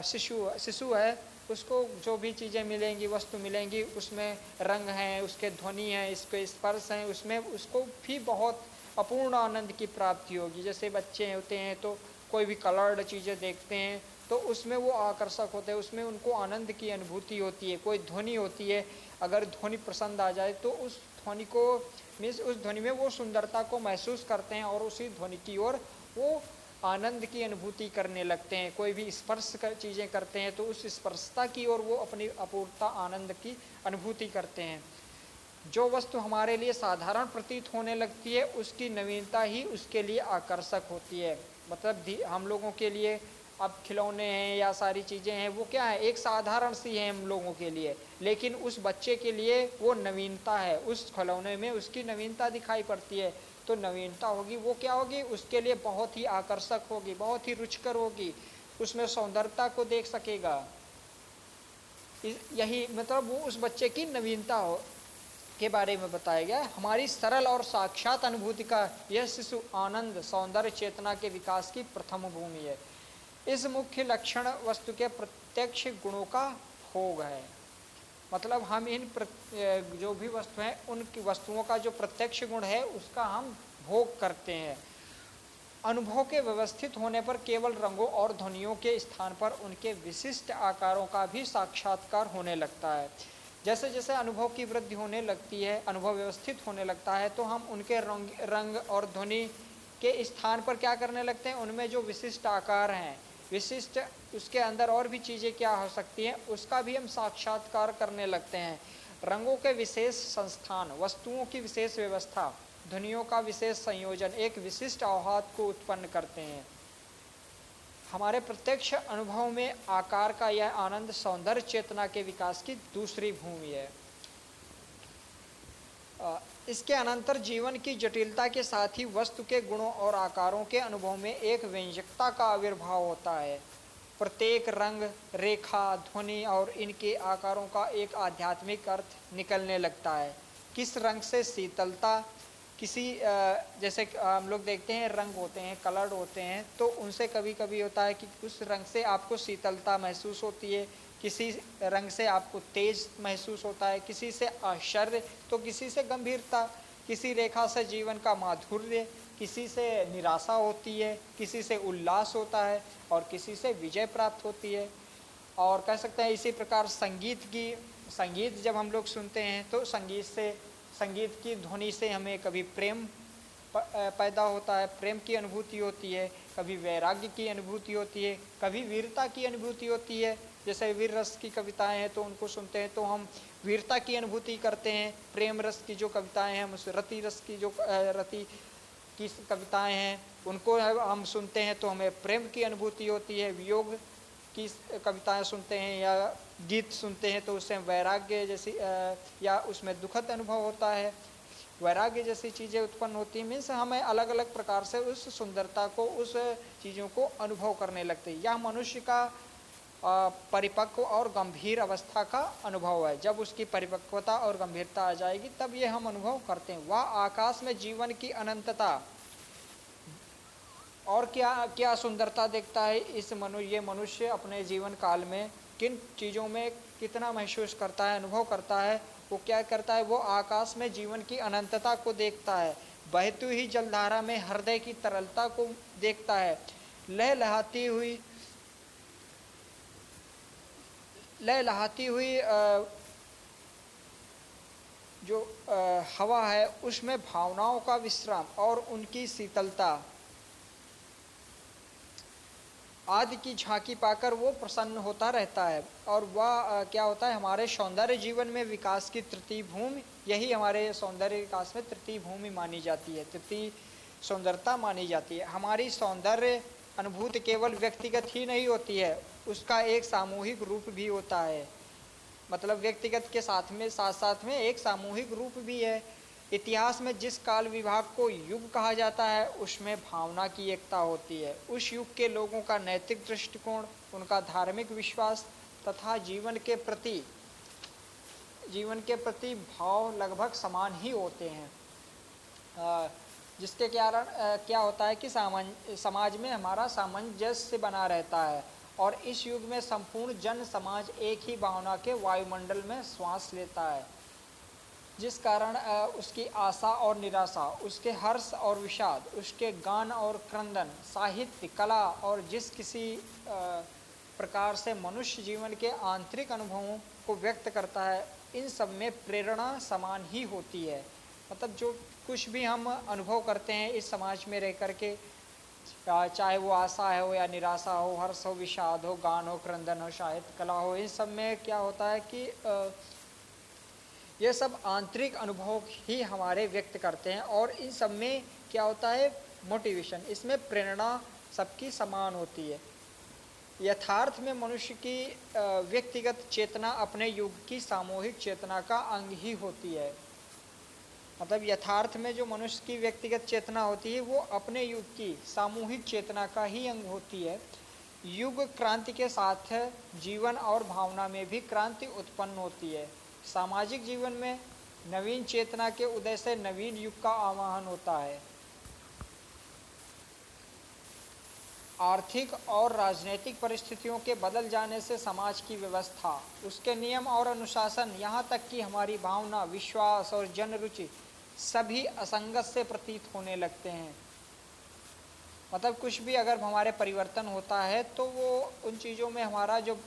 शिशु है उसको जो भी चीज़ें मिलेंगी, वस्तु मिलेंगी, उसमें रंग हैं, उसके ध्वनि हैं, इसके स्पर्श हैं, उसमें उसको भी बहुत अपूर्ण आनंद की प्राप्ति होगी। जैसे बच्चे होते हैं तो कोई भी कलर्ड चीज़ें देखते हैं तो उसमें वो आकर्षक होते हैं, उसमें उनको आनंद की अनुभूति होती है। कोई ध्वनि होती है, अगर ध्वनि पसंद आ जाए तो उस ध्वनि को मीन्स उस ध्वनि में वो सुंदरता को महसूस करते हैं और उसी ध्वनि की ओर वो आनंद की अनुभूति करने लगते हैं। कोई भी स्पर्श कर चीज़ें करते हैं तो उस स्पर्शता की ओर वो अपनी अपूर्णता, आनंद की अनुभूति करते हैं। जो वस्तु हमारे लिए साधारण प्रतीत होने लगती है उसकी नवीनता ही उसके लिए आकर्षक होती है। मतलब हम लोगों के लिए अब खिलौने हैं या सारी चीज़ें हैं वो क्या है, एक साधारण सी है हम लोगों के लिए, लेकिन उस बच्चे के लिए वो नवीनता है, उस खिलौने में उसकी नवीनता दिखाई पड़ती है। तो नवीनता होगी वो क्या होगी, उसके लिए बहुत ही आकर्षक होगी, बहुत ही रुचिकर होगी, उसमें सौंदर्यता को देख सकेगा। यही मतलब वो उस बच्चे की नवीनता हो के बारे में बताया गया। हमारी सरल और साक्षात अनुभूति का यह शिशु आनंद, सौंदर्य, चेतना के विकास की प्रथम भूमि है। इस मुख्य लक्षण वस्तु के प्रत्यक्ष गुणों का भोग है। मतलब हम इन जो भी वस्तु हैं उनकी वस्तुओं का जो प्रत्यक्ष गुण है उसका हम भोग करते हैं। अनुभव के व्यवस्थित होने पर केवल रंगों और ध्वनियों के स्थान पर उनके विशिष्ट आकारों का भी साक्षात्कार होने लगता है। जैसे जैसे अनुभव की वृद्धि होने लगती है, अनुभव व्यवस्थित होने लगता है, तो हम उनके रंग और ध्वनि के स्थान पर क्या करने लगते हैं, उनमें जो विशिष्ट आकार हैं, विशिष्ट उसके अंदर और भी चीज़ें क्या हो सकती हैं उसका भी हम साक्षात्कार करने लगते हैं। रंगों के विशेष संस्थान, वस्तुओं की विशेष व्यवस्था, ध्वनियों का विशेष संयोजन एक विशिष्ट आहत को उत्पन्न करते हैं। हमारे प्रत्यक्ष अनुभव में आकार का यह आनंद सौंदर्य चेतना के विकास की दूसरी भूमि है। इसके अनंतर जीवन की जटिलता के साथ ही वस्तु के गुणों और आकारों के अनुभव में एक व्यंजकता का आविर्भाव होता है। प्रत्येक रंग, रेखा, ध्वनि और इनके आकारों का एक आध्यात्मिक अर्थ निकलने लगता है। किस रंग से शीतलता, किसी जैसे हम लोग देखते हैं रंग होते हैं, कलर्ड होते हैं, तो उनसे कभी कभी होता है कि उस रंग से आपको शीतलता महसूस होती है, किसी रंग से आपको तेज महसूस होता है, किसी से आश्चर्य तो किसी से गंभीरता, किसी रेखा से जीवन का माधुर्य, किसी से निराशा होती है, किसी से उल्लास होता है और किसी से विजय प्राप्त होती है। और कह सकते हैं इसी प्रकार संगीत जब हम लोग सुनते हैं तो संगीत से संगीत की ध्वनि से हमें कभी प्रेम पैदा होता है, प्रेम की अनुभूति होती है, कभी वैराग्य की अनुभूति होती है, कभी वीरता की अनुभूति होती है। जैसे वीर रस की कविताएं हैं तो उनको सुनते हैं तो हम वीरता की अनुभूति करते हैं। प्रेम रस की जो कविताएं हैं, हम उस रति रस की जो रति की कविताएं हैं उनको हम सुनते हैं तो हमें प्रेम की अनुभूति होती है। वियोग की कविताएं सुनते हैं या गीत सुनते हैं तो उससे वैराग्य जैसी या उसमें दुखद अनुभव होता है, वैराग्य जैसी चीज़ें उत्पन्न होती हैं। मीन्स हमें अलग अलग प्रकार से उस सुंदरता को, उस चीज़ों को अनुभव करने लगते हैं। यह मनुष्य का परिपक्व और गंभीर अवस्था का अनुभव है। जब उसकी परिपक्वता और गंभीरता आ जाएगी तब ये हम अनुभव करते हैं। वह आकाश में जीवन की अनंतता और क्या क्या सुंदरता देखता है। ये मनुष्य अपने जीवन काल में किन चीज़ों में कितना महसूस करता है, अनुभव करता है। वो क्या करता है, वो आकाश में जीवन की अनंतता को देखता है, बहती हुई जलधारा में हृदय की तरलता को देखता है, लहलहाती हुई जो हवा है उसमें भावनाओं का विश्राम और उनकी शीतलता आदि की झांकी पाकर वो प्रसन्न होता रहता है। और वह क्या होता है, हमारे सौंदर्य जीवन में विकास की तृतीय भूमि, यही हमारे सौंदर्य विकास में तृतीय भूमि मानी जाती है, तृतीय सौंदर्यता मानी जाती है। हमारी सौंदर्य अनुभूति केवल व्यक्तिगत ही नहीं होती है, उसका एक सामूहिक रूप भी होता है। मतलब व्यक्तिगत के साथ साथ में एक सामूहिक रूप भी है। इतिहास में जिस काल विभाग को युग कहा जाता है उसमें भावना की एकता होती है। उस युग के लोगों का नैतिक दृष्टिकोण, उनका धार्मिक विश्वास तथा जीवन के प्रति भाव लगभग समान ही होते हैं। जिसके कारण क्या होता है कि समाज में हमारा सामंजस्य बना रहता है और इस युग में संपूर्ण जन समाज एक ही भावना के वायुमंडल में श्वास लेता है, जिस कारण उसकी आशा और निराशा, उसके हर्ष और विषाद, उसके गान और क्रंदन, साहित्य, कला और जिस किसी प्रकार से मनुष्य जीवन के आंतरिक अनुभवों को व्यक्त करता है, इन सब में प्रेरणा समान ही होती है। मतलब जो कुछ भी हम अनुभव करते हैं इस समाज में रह करके, चाहे वो आशा हो या निराशा हो, हर्ष हो, विषाद हो, गान हो, क्रंदन हो, साहित्य, कला हो, इन सब में क्या होता है कि ये सब आंतरिक अनुभव ही हमारे व्यक्त करते हैं। और इन सब में क्या होता है, मोटिवेशन, इसमें प्रेरणा सबकी समान होती है। यथार्थ में मनुष्य की व्यक्तिगत चेतना अपने युग की सामूहिक चेतना का अंग ही होती है। मतलब यथार्थ में जो मनुष्य की व्यक्तिगत चेतना होती है वो अपने युग की सामूहिक चेतना का ही अंग होती है। युग क्रांति के साथ जीवन और भावना में भी क्रांति उत्पन्न होती है। सामाजिक जीवन में नवीन चेतना के उदय से नवीन युग का आवाहन होता है। आर्थिक और राजनीतिक परिस्थितियों के बदल जाने से समाज की व्यवस्था, उसके नियम और अनुशासन, यहाँ तक कि हमारी भावना, विश्वास और जन रुचि सभी असंगत से प्रतीत होने लगते हैं। मतलब कुछ भी अगर हमारे परिवर्तन होता है तो वो उन चीज़ों में हमारा जो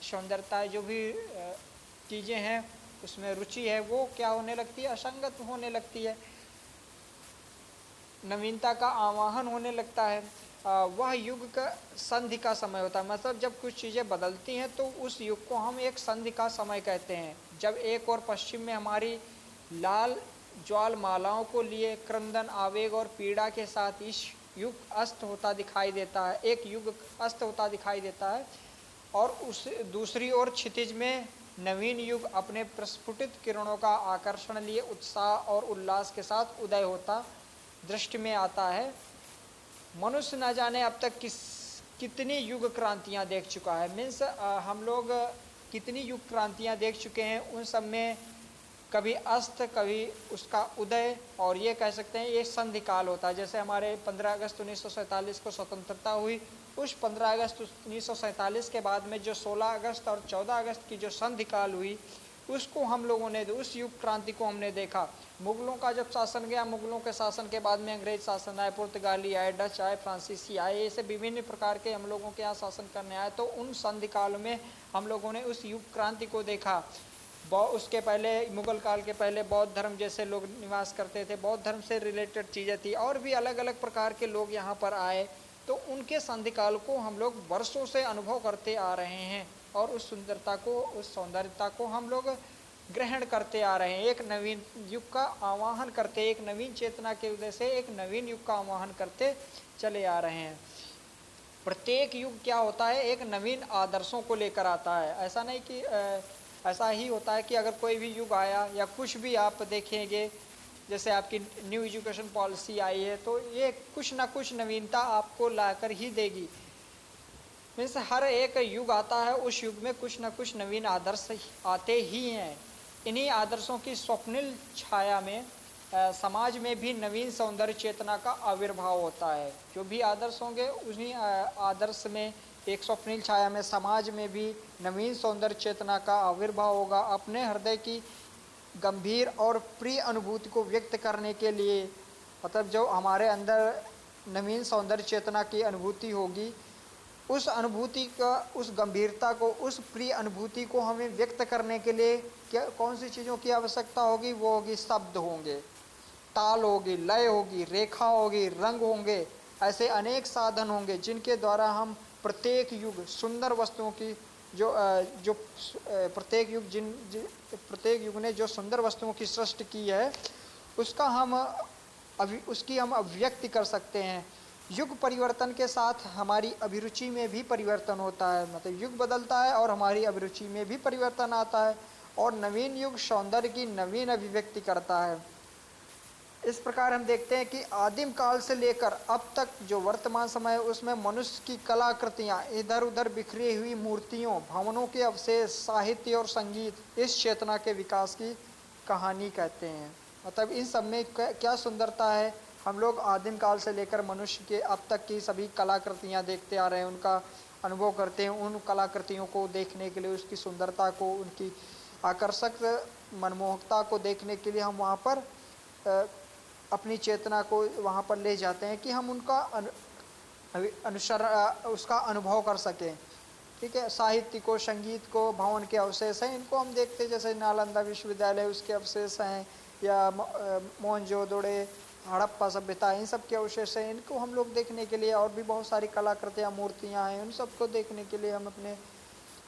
सौंदर्यता, जो भी चीज़ें हैं उसमें रुचि है, वो क्या होने लगती है, असंगत होने लगती है, नवीनता का आवाहन होने लगता है। वह युग का संधि का समय होता है। मतलब जब कुछ चीज़ें बदलती हैं तो उस युग को हम एक संधि का समय कहते हैं। जब एक और पश्चिम में हमारी लाल ज्वाल मालाओं को लिए क्रंदन, आवेग और पीड़ा के साथ इस युग अस्त होता दिखाई देता है, एक युग अस्त होता दिखाई देता है, और उस दूसरी ओर क्षितिज में नवीन युग अपने प्रस्फुटित किरणों का आकर्षण लिए उत्साह और उल्लास के साथ उदय होता दृष्टि में आता है। मनुष्य न जाने अब तक कितनी युग क्रांतियाँ देख चुका है। मीन्स हम लोग कितनी युग क्रांतियाँ देख चुके हैं। उन सब में कभी अस्त, कभी उसका उदय, और ये कह सकते हैं ये संधि काल होता है। जैसे हमारे 15 अगस्त 1947 को स्वतंत्रता हुई, उस 15 अगस्त 1947 के बाद में जो 16 अगस्त और 14 अगस्त की जो संधि काल हुई, उसको हम लोगों ने, उस युग क्रांति को हमने देखा। मुगलों का जब शासन गया, मुगलों के शासन के बाद में अंग्रेज शासन आए, पुर्तगाली आए, डच आए, फ्रांसीसी आए, ऐसे विभिन्न प्रकार के हम लोगों के यहाँ शासन करने आए। तो उन संधि काल में हम लोगों ने उस युग क्रांति को देखा उसके पहले मुगल काल के पहले बौद्ध धर्म जैसे लोग निवास करते थे, बौद्ध धर्म से रिलेटेड चीज़ें थी, और भी अलग अलग प्रकार के लोग यहाँ पर आए। तो उनके संधिकाल को हम लोग वर्षों से अनुभव करते आ रहे हैं और उस सुंदरता को, उस सौंदर्यता को हम लोग ग्रहण करते आ रहे हैं। एक नवीन युग का आवाहन करते, एक नवीन चेतना के उदय से एक नवीन युग का आवाहन करते चले आ रहे हैं। प्रत्येक युग क्या होता है, एक नवीन आदर्शों को लेकर आता है। ऐसा नहीं कि ऐसा ही होता है कि अगर कोई भी युग आया या कुछ भी आप देखेंगे, जैसे आपकी न्यू एजुकेशन पॉलिसी आई है, तो ये कुछ ना कुछ नवीनता आपको लाकर ही देगी। मीन्स हर एक युग आता है, उस युग में कुछ ना कुछ नवीन आदर्श आते ही हैं। इन्हीं आदर्शों की स्वप्निल छाया में समाज में भी नवीन सौंदर्य चेतना का आविर्भाव होता है। जो भी आदर्श होंगे उन्हीं आदर्श में एक स्वप्निल छाया में समाज में भी नवीन सौंदर्य चेतना का आविर्भाव होगा। अपने हृदय की गंभीर और प्रिय अनुभूति को व्यक्त करने के लिए, मतलब जो हमारे अंदर नवीन सौंदर्य चेतना की अनुभूति होगी, उस अनुभूति का, उस गंभीरता को, उस प्रिय अनुभूति को हमें व्यक्त करने के लिए क्या कौन सी चीज़ों की आवश्यकता होगी? वो होगी शब्द होंगे, ताल होगी, लय होगी, रेखा होगी, रंग होंगे। ऐसे अनेक साधन होंगे जिनके द्वारा हम प्रत्येक युग सुंदर वस्तुओं की जो प्रत्येक युग ने जो सुंदर वस्तुओं की सृष्टि की है, उसकी हम अभिव्यक्ति कर सकते हैं। युग परिवर्तन के साथ हमारी अभिरुचि में भी परिवर्तन होता है, मतलब युग बदलता है और हमारी अभिरुचि में भी परिवर्तन आता है, और नवीन युग सौंदर्य की नवीन अभिव्यक्ति करता है। इस प्रकार हम देखते हैं कि आदिम काल से लेकर अब तक जो वर्तमान समय है, उसमें मनुष्य की कलाकृतियाँ, इधर उधर बिखरी हुई मूर्तियों, भवनों के अवशेष, साहित्य और संगीत इस चेतना के विकास की कहानी कहते हैं। मतलब इन सब में क्या सुंदरता है। हम लोग आदिम काल से लेकर मनुष्य के अब तक की सभी कलाकृतियाँ देखते आ रहे हैं, उनका अनुभव करते हैं। उन कलाकृतियों को देखने के लिए, उसकी सुंदरता को, उनकी आकर्षक मनमोहकता को देखने के लिए हम वहाँ पर अपनी चेतना को वहाँ पर ले जाते हैं कि हम उनका उसका अनुभव कर सकें। ठीक है, साहित्य को, संगीत को, भवन के अवशेष हैं, इनको हम देखते हैं, जैसे नालंदा विश्वविद्यालय उसके अवशेष हैं, या मोहनजोदड़ो, हड़प्पा सभ्यता, इन सब के अवशेष हैं। इनको हम लोग देखने के लिए, और भी बहुत सारी कलाकृतियाँ, मूर्तियाँ हैं, उन सबको देखने के लिए हम अपने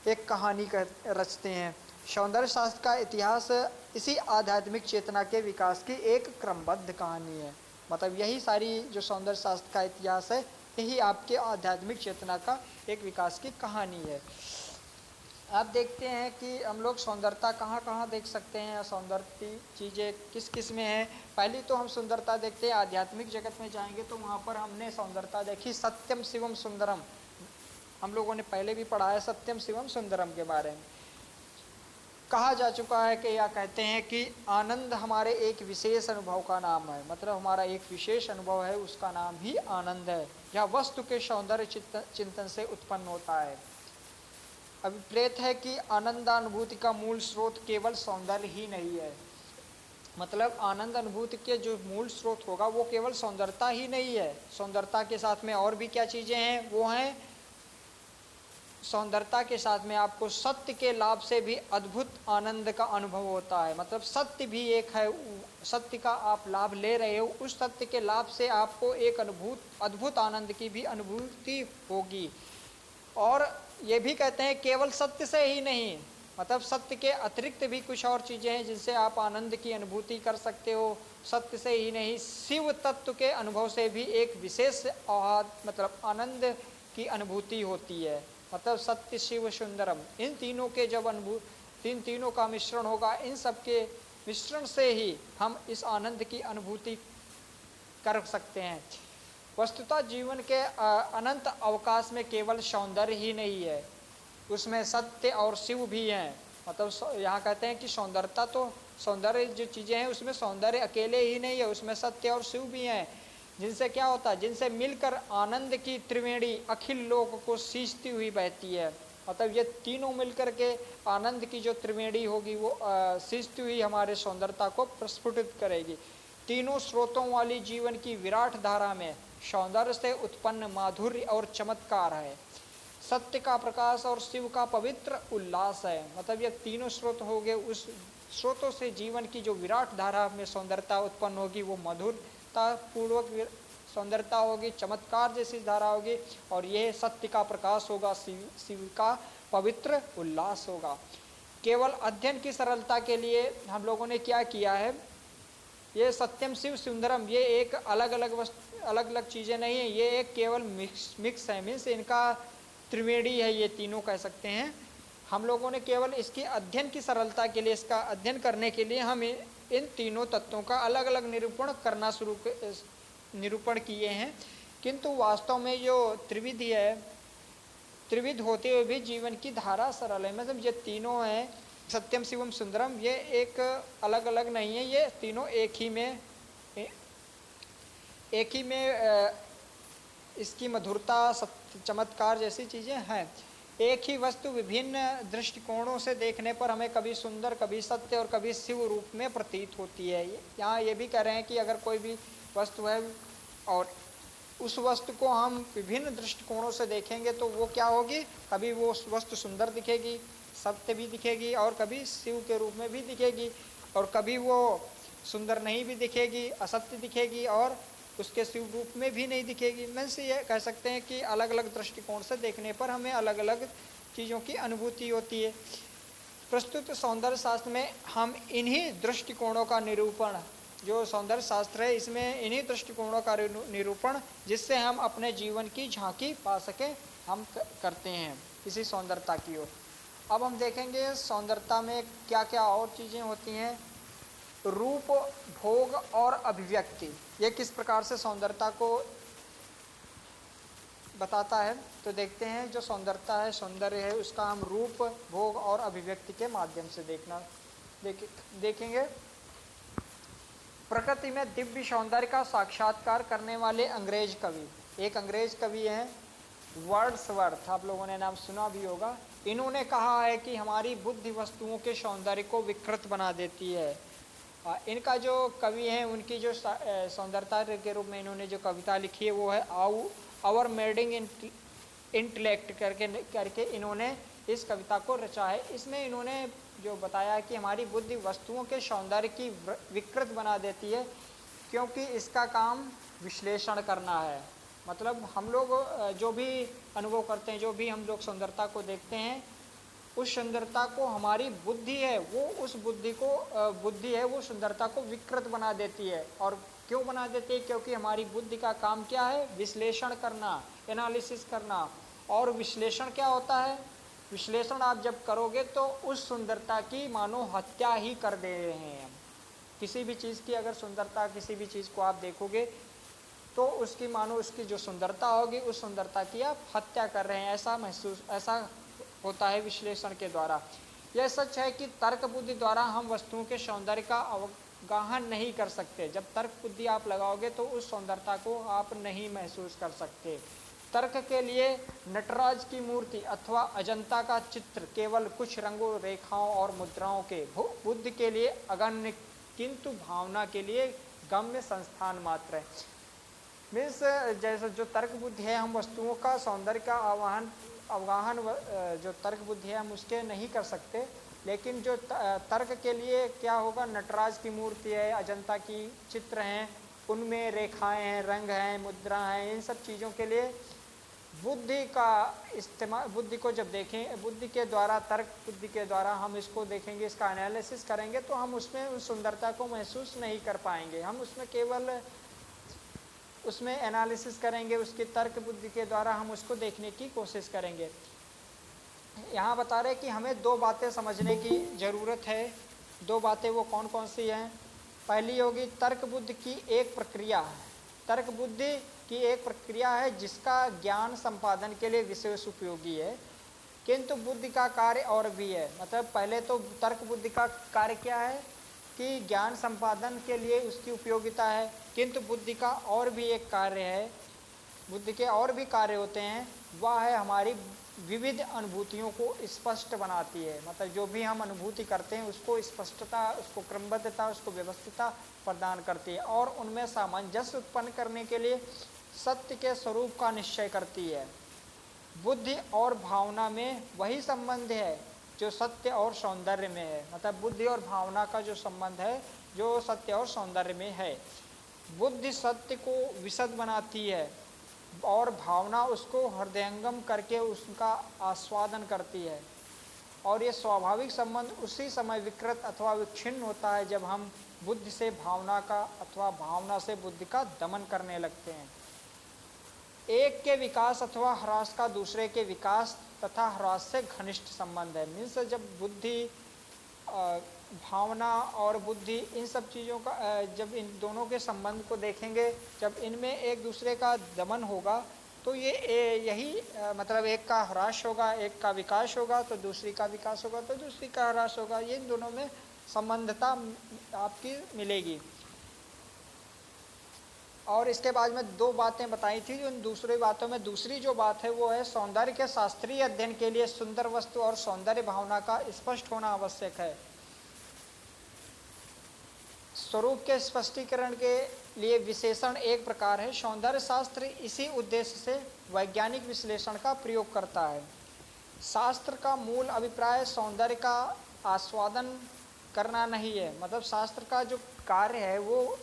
एक कहानी रचते हैं। सौंदर्य शास्त्र का इतिहास इसी आध्यात्मिक चेतना के विकास की एक क्रमबद्ध कहानी है। मतलब यही सारी जो सौंदर्य शास्त्र का इतिहास है, यही आपके आध्यात्मिक चेतना का एक विकास की कहानी है। आप देखते हैं कि हम लोग सुंदरता कहाँ कहाँ देख सकते हैं, सौंदर्य की चीज़ें किस किस में हैं। पहली तो हम सुंदरता देखते हैं आध्यात्मिक जगत में जाएंगे तो वहाँ पर हमने सौंदरता देखी सत्यम शिवम सुंदरम। हम लोगों ने पहले भी पढ़ा है सत्यम शिवम सुंदरम के बारे में। कहा जा चुका है कि या कहते हैं कि आनंद हमारे एक विशेष अनुभव का नाम है, मतलब हमारा एक विशेष अनुभव है, उसका नाम ही आनंद है। यह वस्तु के सौंदर्य चिंतन से उत्पन्न होता है। अभिप्रेत है कि आनंदानुभूति का मूल स्रोत केवल सौंदर्य ही नहीं है। मतलब आनंद अनुभूति के जो मूल स्रोत होगा वो केवल सौंदर्यता ही नहीं है। सौंदर्यता के साथ में और भी क्या चीज़ें हैं, वो हैं, सौंदर्यता के साथ में आपको सत्य के लाभ से भी अद्भुत आनंद का अनुभव होता है। मतलब सत्य भी एक है, सत्य का आप लाभ ले रहे हो, उस सत्य के लाभ से आपको एक अद्भुत आनंद की भी अनुभूति होगी। और ये भी कहते हैं केवल सत्य से ही नहीं, मतलब सत्य के अतिरिक्त भी कुछ और चीज़ें हैं जिनसे आप आनंद की अनुभूति कर सकते हो। सत्य से ही नहीं, शिव तत्व के अनुभव से भी एक विशेष मतलब आनंद की अनुभूति होती है। मतलब सत्य, शिव, सुंदरम, इन तीनों के जब तीनों का मिश्रण होगा, इन सब के मिश्रण से ही हम इस आनंद की अनुभूति कर सकते हैं। वस्तुतः जीवन के अनंत अवकाश में केवल सौंदर्य ही नहीं है, उसमें सत्य और शिव भी हैं। मतलब यहाँ कहते हैं कि सौंदर्यता तो सौंदर्य जो चीज़ें हैं उसमें सौंदर्य अकेले ही नहीं है, उसमें सत्य और शिव भी हैं, जिनसे क्या होता है, जिनसे मिलकर आनंद की त्रिवेणी अखिल लोक को सींचती हुई बहती है। मतलब ये तीनों मिलकर के आनंद की जो त्रिवेणी होगी वो सींचती हुई हमारे सौंदर्यता को प्रस्फुटित करेगी। तीनों स्रोतों वाली जीवन की विराट धारा में सौंदर्य से उत्पन्न माधुर्य और चमत्कार है। सत्य का प्रकाश और शिव का पवित्र उल्लास है। मतलब ये तीनों स्रोत हो गए, उस स्रोतों से जीवन की जो विराट धारा में सौंदर्यता उत्पन्न होगी वो मधुरता पूर्वक सौंदर्यता होगी, चमत्कार जैसी धारा होगी, और यह सत्य का प्रकाश होगा, शिव का पवित्र उल्लास होगा। केवल अध्ययन की सरलता के लिए हम लोगों ने क्या किया है, ये सत्यम शिव सुंदरम, ये एक अलग अलग चीज़ें नहीं है, ये एक केवल मिक्स है, मीन्स इनका त्रिवेणी है, ये तीनों कह सकते हैं। हम लोगों ने केवल इसकी अध्ययन की सरलता के लिए, इसका अध्ययन करने के लिए हम इन तीनों तत्वों का अलग अलग निरूपण किए हैं, किंतु वास्तव में जो त्रिविधि है, त्रिविध होते हुए भी जीवन की धारा सरल है। मतलब ये तीनों हैं, सत्यम शिवम सुंदरम, ये एक अलग अलग नहीं है, ये तीनों एक ही में इसकी मधुरता, चमत्कार जैसी चीज़ें हैं। एक ही वस्तु विभिन्न दृष्टिकोणों से देखने पर हमें कभी सुंदर, कभी सत्य और कभी शिव रूप में प्रतीत होती है। यहाँ ये भी कह रहे हैं कि अगर कोई भी वस्तु है और उस वस्तु को हम विभिन्न दृष्टिकोणों से देखेंगे तो वो क्या होगी, कभी वो वस्तु सुंदर दिखेगी, सत्य भी दिखेगी, और कभी शिव के रूप में भी दिखेगी, और कभी वो सुंदर नहीं भी दिखेगी, असत्य दिखेगी, और उसके शिव रूप में भी नहीं दिखेगी। मैं से ये कह सकते हैं कि अलग अलग दृष्टिकोण से देखने पर हमें अलग अलग चीज़ों की अनुभूति होती है। प्रस्तुत सौंदर्य शास्त्र में हम इन्हीं दृष्टिकोणों का निरूपण, जो सौंदर्य शास्त्र है इसमें इन्हीं दृष्टिकोणों का निरूपण, जिससे हम अपने जीवन की झांकी पा सकें, हम करते हैं इसी सौंदर्यता की ओर। अब हम देखेंगे सौंदर्यता में क्या क्या और चीज़ें होती हैं। रूप, भोग और अभिव्यक्ति, ये किस प्रकार से सौंदर्यता को बताता है। तो देखते हैं, जो सौंदर्यता है, सौंदर्य है, उसका हम रूप, भोग और अभिव्यक्ति के माध्यम से देखेंगे। प्रकृति में दिव्य सौंदर्य का साक्षात्कार करने वाले अंग्रेज कवि, एक अंग्रेज कवि हैं वर्ड्सवर्थ, आप लोगों ने नाम सुना भी होगा। इन्होंने कहा है कि हमारी बुद्धि वस्तुओं के सौंदर्य को विकृत बना देती है। इनका जो कवि हैं, उनकी जो सौंदर्यता के रूप में इन्होंने जो कविता लिखी है वो है आवर मेडिंग इंटेलेक्ट करके इन्होंने इस कविता को रचा है। इसमें इन्होंने जो बताया कि हमारी बुद्धि वस्तुओं के सौंदर्य की विकृत बना देती है, क्योंकि इसका काम विश्लेषण करना है। मतलब हम लोग जो भी अनुभव करते हैं, जो भी हम लोग सौंदर्यता को देखते हैं, उस सुंदरता को हमारी बुद्धि है वो सुंदरता को विकृत बना देती है। और क्यों बना देती है, क्योंकि हमारी बुद्धि का काम क्या है, विश्लेषण करना, एनालिसिस करना। और विश्लेषण क्या होता है, विश्लेषण आप जब करोगे तो उस सुंदरता की मानो हत्या ही कर दे रहे हैं। किसी भी चीज़ की अगर सुंदरता, किसी भी चीज़ को आप देखोगे तो उसकी मानो उसकी जो सुंदरता होगी, उस सुंदरता की आप हत्या कर रहे हैं, ऐसा होता है विश्लेषण के द्वारा। यह सच है कि तर्क बुद्धि द्वारा हम वस्तुओं के सौंदर्य का अवगाहन नहीं कर सकते। जब तर्क बुद्धि आप लगाओगे तो उस सौंदर्यता को आप नहीं महसूस कर सकते। तर्क के लिए नटराज की मूर्ति अथवा अजंता का चित्र केवल कुछ रंगों, रेखाओं और मुद्राओं के, बुद्धि के लिए अगण्य किंतु भावना के लिए गम्य संस्थान मात्र है। मीन्स जैसे जो तर्क बुद्धि है, हम वस्तुओं का सौंदर्य का अवगाहन जो तर्क बुद्धि है हम उसके नहीं कर सकते, लेकिन जो तर्क के लिए क्या होगा, नटराज की मूर्ति है, अजंता की चित्र हैं, उनमें रेखाएं हैं, रंग हैं, मुद्रा हैं, इन सब चीज़ों के लिए बुद्धि का इस्तेमाल, बुद्धि को जब देखें, बुद्धि के द्वारा, तर्क बुद्धि के द्वारा हम इसको देखेंगे, इसका एनालिसिस करेंगे तो हम उसमें उस सुंदरता को महसूस नहीं कर पाएंगे। हम उसमें केवल उसमें एनालिसिस करेंगे, उसकी तर्क बुद्धि के द्वारा हम उसको देखने की कोशिश करेंगे। यहाँ बता रहे कि हमें दो बातें समझने की ज़रूरत है। दो बातें वो कौन कौन सी हैं। पहली होगी तर्क बुद्धि की एक प्रक्रिया है। तर्क बुद्धि की एक प्रक्रिया है जिसका ज्ञान संपादन के लिए विशेष उपयोगी है, किंतु बुद्धि का कार्य और भी है। मतलब पहले तो तर्क बुद्धि का कार्य क्या है कि ज्ञान संपादन के लिए उसकी उपयोगिता है, किंतु बुद्धि का और भी एक कार्य है, बुद्धि के और भी कार्य होते हैं, वह है हमारी विविध अनुभूतियों को स्पष्ट बनाती है। मतलब जो भी हम अनुभूति करते हैं उसको स्पष्टता, उसको क्रमबद्धता, उसको व्यवस्थितता प्रदान करती है, और उनमें सामंजस्य उत्पन्न करने के लिए सत्य के स्वरूप का निश्चय करती है। बुद्धि और भावना में वही संबंध है जो सत्य और सौंदर्य में है। मतलब बुद्धि और भावना का जो संबंध है जो सत्य और सौंदर्य में है। बुद्धि सत्य को विशद बनाती है और भावना उसको हृदयंगम करके उसका आस्वादन करती है। और ये स्वाभाविक संबंध उसी समय विकृत अथवा विच्छिन्न होता है जब हम बुद्धि से भावना का अथवा भावना से बुद्धि का दमन करने लगते हैं। एक के विकास अथवा ह्रास का दूसरे के विकास तथा ह्रास से घनिष्ठ संबंध है। मीन्स जब बुद्धि भावना और बुद्धि इन सब चीज़ों का जब इन दोनों के संबंध को देखेंगे, जब इनमें एक दूसरे का दमन होगा तो ये यही मतलब एक का ह्रास होगा, एक का विकास होगा तो दूसरी का विकास होगा तो दूसरी का ह्रास होगा। ये इन दोनों में संबंधता आपकी मिलेगी। और इसके बाद में दो बातें बताई थी। उन दूसरी बातों में दूसरी जो बात है वो है सौंदर्य के शास्त्रीय अध्ययन के लिए सुंदर वस्तु और सौंदर्य भावना का स्पष्ट होना आवश्यक है। स्वरूप के स्पष्टीकरण के लिए विशेषण एक प्रकार है। सौंदर्य शास्त्र इसी उद्देश्य से वैज्ञानिक विश्लेषण का प्रयोग करता है। शास्त्र का मूल अभिप्राय सौंदर्य का आस्वादन करना नहीं है। मतलब शास्त्र का जो कार्य है वो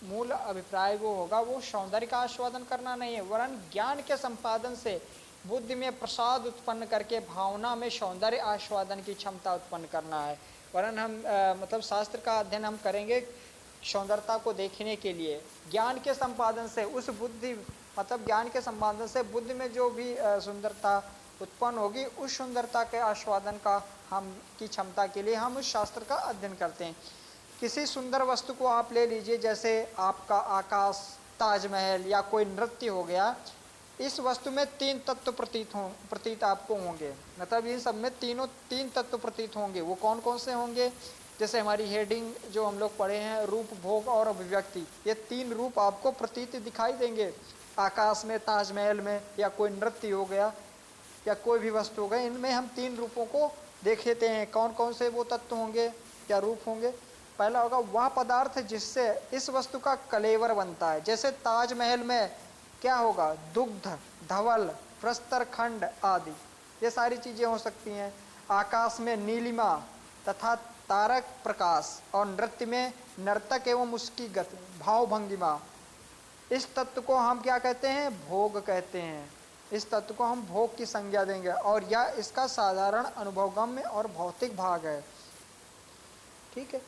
मूल अभिप्राय वो होगा वो सौंदर्य का आस्वादन करना नहीं है, वरन ज्ञान के संपादन से बुद्धि में प्रसाद उत्पन्न करके भावना में सौंदर्य आस्वादन की क्षमता उत्पन्न करना है। वरन हम मतलब शास्त्र का अध्ययन हम करेंगे सौंदर्यता को देखने के लिए। ज्ञान के संपादन से उस बुद्धि मतलब ज्ञान के संपादन से बुद्धि में जो भी सुंदरता उत्पन्न होगी उस सुंदरता के आस्वादन का हम की क्षमता के लिए हम उस शास्त्र का अध्ययन करते हैं। किसी सुंदर वस्तु को आप ले लीजिए, जैसे आपका आकाश, ताजमहल या कोई नृत्य हो गया। इस वस्तु में तीन तत्व प्रतीत आपको होंगे। मतलब इन सब में तीन तत्व प्रतीत होंगे। वो कौन कौन से होंगे? जैसे हमारी हेडिंग जो हम लोग पढ़े हैं, रूप, भोग और अभिव्यक्ति, ये तीन रूप आपको प्रतीत दिखाई देंगे। आकाश में, ताजमहल में, या कोई नृत्य हो गया या कोई भी वस्तु हो गई, इनमें हम तीन रूपों को देख लेते हैं। कौन कौन से वो तत्व होंगे या रूप होंगे? पहला होगा वह पदार्थ जिससे इस वस्तु का कलेवर बनता है। जैसे ताजमहल में क्या होगा? दुग्ध, धवल, प्रस्तर खंड आदि, ये सारी चीज़ें हो सकती हैं। आकाश में नीलिमा तथा तारक प्रकाश, और नृत्य में नर्तक एवं उसकी गति, भाव भंगिमा। इस तत्व को हम क्या कहते हैं? भोग कहते हैं। इस तत्व को हम भोग की संज्ञा देंगे और यह इसका साधारण अनुभवगम्य और भौतिक भाग है। ठीक है।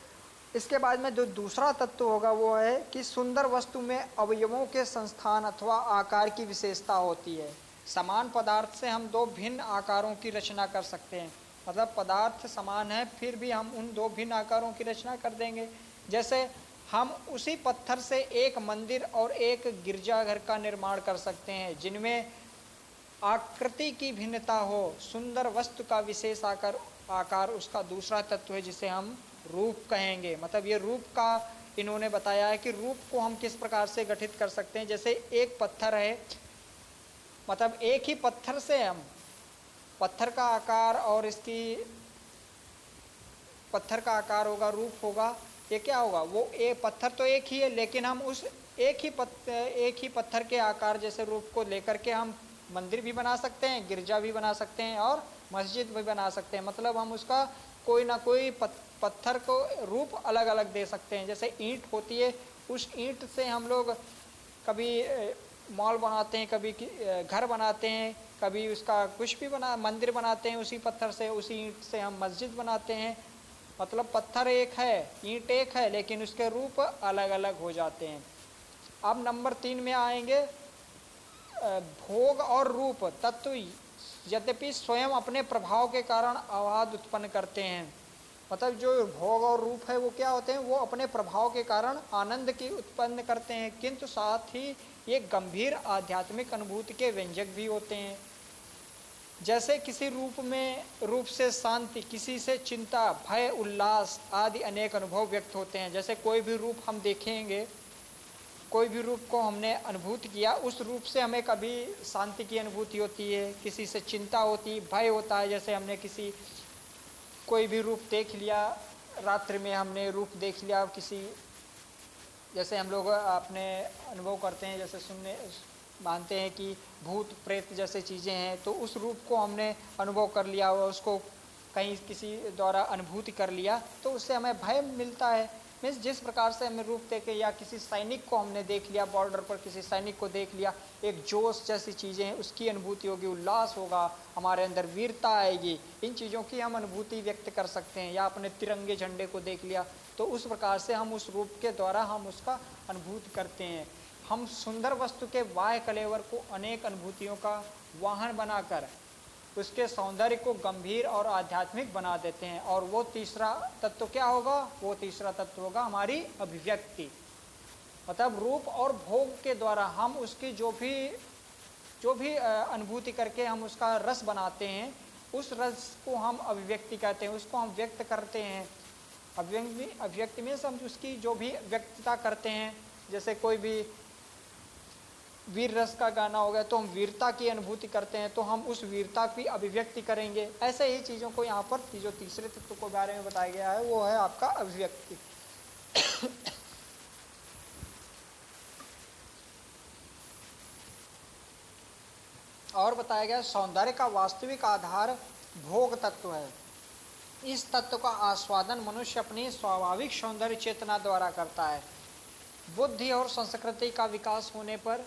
इसके बाद में जो दूसरा तत्व होगा वो है कि सुंदर वस्तु में अवयवों के संस्थान अथवा आकार की विशेषता होती है। समान पदार्थ से हम दो भिन्न आकारों की रचना कर सकते हैं। मतलब पदार्थ समान है फिर भी हम उन दो भिन्न आकारों की रचना कर देंगे। जैसे हम उसी पत्थर से एक मंदिर और एक गिरजाघर का निर्माण कर सकते हैं जिनमें आकृति की भिन्नता हो। सुंदर वस्तु का विशेष आकार उसका दूसरा तत्व है जिसे हम रूप कहेंगे। मतलब ये रूप का इन्होंने बताया है कि रूप को हम किस प्रकार से गठित कर सकते हैं। जैसे एक पत्थर है, मतलब एक ही पत्थर से हम पत्थर का आकार और इसकी पत्थर का आकार होगा, रूप होगा। ये क्या होगा? वो एक पत्थर तो एक ही है लेकिन हम उस एक ही पत्थर के आकार जैसे रूप को लेकर के हम मंदिर भी बना सकते हैं, गिरजा भी बना सकते हैं और मस्जिद भी बना सकते हैं। मतलब हम उसका कोई ना कोई पत्थर को रूप अलग अलग दे सकते हैं। जैसे ईंट होती है, उस ईंट से हम लोग कभी मॉल बनाते हैं, कभी घर बनाते हैं, कभी उसका कुछ भी मंदिर बनाते हैं उसी पत्थर से, उसी ईंट से हम मस्जिद बनाते हैं। मतलब पत्थर एक है, ईंट एक है, लेकिन उसके रूप अलग अलग हो जाते हैं। अब नंबर 3 में आएंगे भोग और रूप तत्व यद्यपि स्वयं अपने प्रभाव के कारण आवाद उत्पन्न करते हैं। मतलब जो भोग और रूप है वो क्या होते हैं? वो अपने प्रभाव के कारण आनंद की उत्पन्न करते हैं, किंतु साथ ही ये गंभीर आध्यात्मिक अनुभूति के व्यंजक भी होते हैं। जैसे किसी रूप से शांति, किसी से चिंता, भय, उल्लास आदि अनेक अनुभव व्यक्त होते हैं। जैसे कोई भी रूप हम देखेंगे, कोई भी रूप को हमने अनुभूति किया, उस रूप से हमें कभी शांति की अनुभूति होती है, किसी से चिंता होती, भय होता है। जैसे हमने कोई भी रूप देख लिया, रात्रि में हमने रूप देख लिया किसी, जैसे हम लोग अपने अनुभव करते हैं, जैसे मानते हैं कि भूत प्रेत जैसे चीज़ें हैं, तो उस रूप को हमने अनुभव कर लिया और उसको कहीं किसी द्वारा अनुभूति कर लिया, तो उससे हमें भय मिलता है। मीन्स जिस प्रकार से हमें रूप देखे, या किसी सैनिक को हमने देख लिया, बॉर्डर पर किसी सैनिक को देख लिया, एक जोश जैसी चीज़ें हैं, उसकी अनुभूति होगी, उल्लास होगा, हमारे अंदर वीरता आएगी, इन चीज़ों की हम अनुभूति व्यक्त कर सकते हैं। या अपने तिरंगे झंडे को देख लिया, तो उस प्रकार से हम उस रूप के द्वारा हम उसका अनुभूति करते हैं। हम सुंदर वस्तु के बाह्य कलेवर को अनेक अनुभूतियों का वाहन बनाकर उसके सौंदर्य को गंभीर और आध्यात्मिक बना देते हैं। और वो तीसरा तत्व क्या होगा? वो तीसरा तत्व होगा हमारी अभिव्यक्ति। मतलब रूप और भोग के द्वारा हम उसकी जो भी अनुभूति करके हम उसका रस बनाते हैं, उस रस को हम अभिव्यक्ति कहते हैं, उसको हम व्यक्त करते हैं। अभिव्यक्ति में हम उसकी जो भी व्यक्तता करते हैं, जैसे कोई भी वीर रस का गाना हो गया तो हम वीरता की अनुभूति करते हैं, तो हम उस वीरता की अभिव्यक्ति करेंगे। ऐसे ही चीज़ों को यहाँ पर जो तीसरे तत्व के बारे में बताया गया है वो है आपका अभिव्यक्ति। और बताया गया सौंदर्य का वास्तविक आधार भोग तत्व है। इस तत्व का आस्वादन मनुष्य अपनी स्वाभाविक सौंदर्य चेतना द्वारा करता है। बुद्धि और संस्कृति का विकास होने पर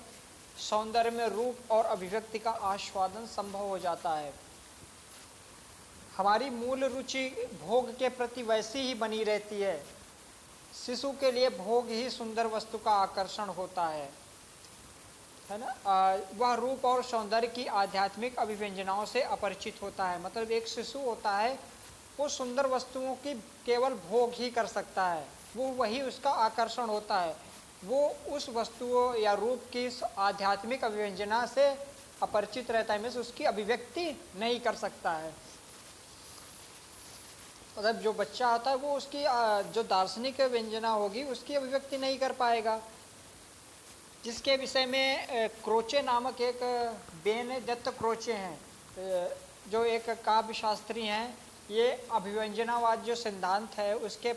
सौंदर्य में रूप और अभिव्यक्ति का आस्वादन संभव हो जाता है। हमारी मूल रुचि भोग के प्रति वैसी ही बनी रहती है। शिशु के लिए भोग ही सुंदर वस्तु का आकर्षण होता है ना। वह रूप और सौंदर्य की आध्यात्मिक अभिव्यंजनाओं से अपरिचित होता है। मतलब एक शिशु होता है, वो सुंदर वस्तुओं की केवल भोग ही कर सकता है, वो वही उसका आकर्षण होता है। वो उस वस्तुओं या रूप की आध्यात्मिक अभिव्यंजना से अपरिचित रहता है, मीन्स उसकी अभिव्यक्ति नहीं कर सकता है। मतलब जो बच्चा आता है वो उसकी जो दार्शनिक व्यंजना होगी उसकी अभिव्यक्ति नहीं कर पाएगा। जिसके विषय में क्रोचे नामक एक बेनेडिक्ट क्रोचे हैं, जो एक काव्य शास्त्री हैं। ये अभिव्यंजनावाद जो सिद्धांत है उसके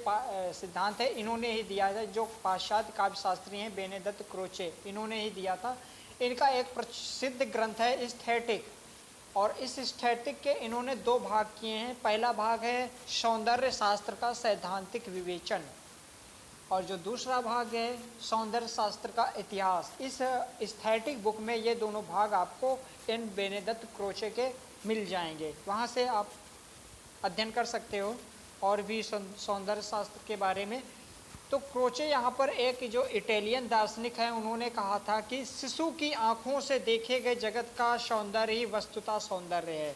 सिद्धांत है इन्होंने ही दिया था। जो पाश्चात्य काव्य शास्त्री हैं बेनेडिक्ट क्रोचे, इन्होंने ही दिया था। इनका एक प्रसिद्ध ग्रंथ है स्थैटिक, और इस स्थैतिक के इन्होंने दो भाग किए हैं। पहला भाग है सौंदर्य शास्त्र का सैद्धांतिक विवेचन, और जो दूसरा भाग है सौंदर्य शास्त्र का इतिहास। इस स्थैतिक बुक में ये दोनों भाग आपको इन बेनेडिक्ट क्रोचे के मिल जाएंगे, वहाँ से आप अध्ययन कर सकते हो और भी सौंदर्य शास्त्र के बारे में। तो क्रोचे यहाँ पर एक जो इटालियन दार्शनिक है, उन्होंने कहा था कि शिशु की आँखों से देखे गए जगत का सौंदर्य ही वस्तुतः सौंदर्य है।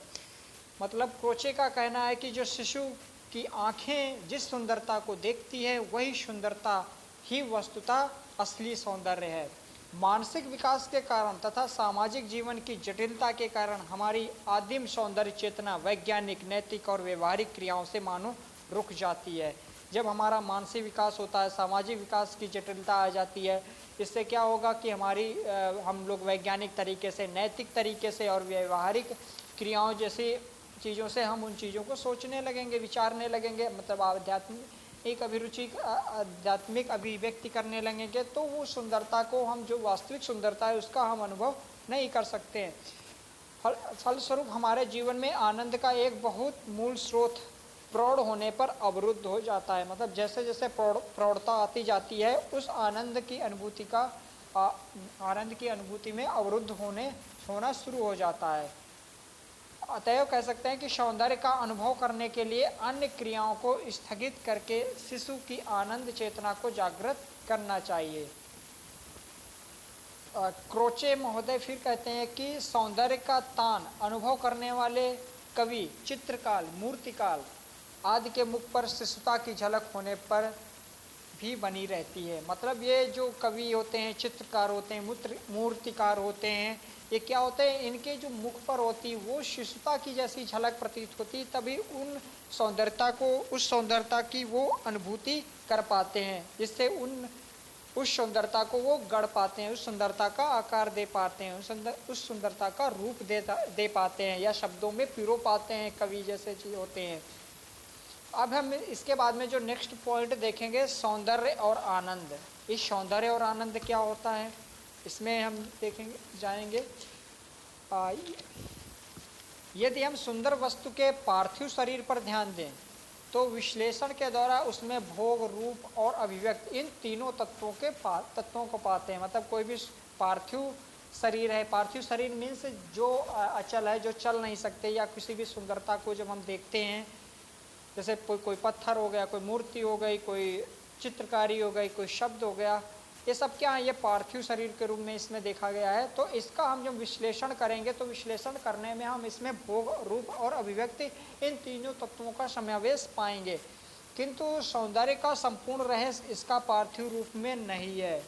मतलब क्रोचे का कहना है कि जो शिशु की आँखें जिस सुंदरता को देखती है वही सुंदरता ही वस्तुतः असली सौंदर्य है। मानसिक विकास के कारण तथा सामाजिक जीवन की जटिलता के कारण हमारी आदिम सौंदर्य चेतना वैज्ञानिक, नैतिक और व्यवहारिक क्रियाओं से मानो रुक जाती है। जब हमारा मानसिक विकास होता है, सामाजिक विकास की जटिलता आ जाती है, इससे क्या होगा कि हम लोग वैज्ञानिक तरीके से, नैतिक तरीके से और व्यवहारिक क्रियाओं जैसी चीज़ों से हम उन चीज़ों को सोचने लगेंगे, विचारने लगेंगे। मतलब आध्यात्मिक अभिव्यक्ति करने लगेंगे, तो वो सुंदरता को हम, जो वास्तविक सुंदरता है उसका हम अनुभव नहीं कर सकते हैं। फलस्वरूप हमारे जीवन में आनंद का एक बहुत मूल स्रोत प्रौढ़ होने पर अवरुद्ध हो जाता है। मतलब जैसे जैसे प्रौढ़ता आती जाती है, उस आनंद की अनुभूति में अवरुद्ध होना शुरू हो जाता है। अतएव कह सकते हैं कि सौंदर्य का अनुभव करने के लिए अन्य क्रियाओं को स्थगित करके शिशु की आनंद चेतना को जागृत करना चाहिए। क्रोचे महोदय फिर कहते हैं कि सौंदर्य का तान अनुभव करने वाले कवि, चित्रकार, मूर्तिकार आदि के मुख पर शिशुता की झलक होने पर भी बनी रहती है। मतलब ये जो कवि होते हैं, चित्रकार होते हैं, मूर्तिकार होते हैं, ये क्या होते हैं, इनके जो मुख पर होती वो शिशुता की जैसी झलक प्रतीत होती, तभी उस सौंदर्यता की वो अनुभूति कर पाते हैं, जिससे उस सुंदरता को वो गढ़ पाते हैं, उस सुंदरता का आकार दे पाते हैं, उस सुंदरता का रूप दे पाते हैं, या शब्दों में पिरो पाते हैं, कवि जैसे चीज होते हैं। अब हम इसके बाद में जो नेक्स्ट पॉइंट देखेंगे, सौंदर्य और आनंद। इस सौंदर्य और आनंद क्या होता है? इसमें हम देखेंगे जाएंगे। यदि हम सुंदर वस्तु के पार्थिव शरीर पर ध्यान दें तो विश्लेषण के द्वारा उसमें भोग, रूप और अभिव्यक्ति इन तीनों तत्वों को पाते हैं। मतलब कोई भी पार्थिव शरीर है, पार्थिव शरीर मीन्स जो अचल है, जो चल नहीं सकते, या किसी भी सुंदरता को जब हम देखते हैं, जैसे कोई पत्थर हो गया, कोई मूर्ति हो गई, कोई चित्रकारी हो गई, कोई शब्द हो गया, ये सब क्या है, ये पार्थिव शरीर के रूप में इसमें देखा गया है। तो इसका हम जब विश्लेषण करेंगे तो विश्लेषण करने में हम इसमें भोग, रूप और अभिव्यक्ति इन तीनों तत्वों का समावेश पाएंगे। किंतु सौंदर्य का संपूर्ण रहस्य इसका पार्थिव रूप में नहीं है।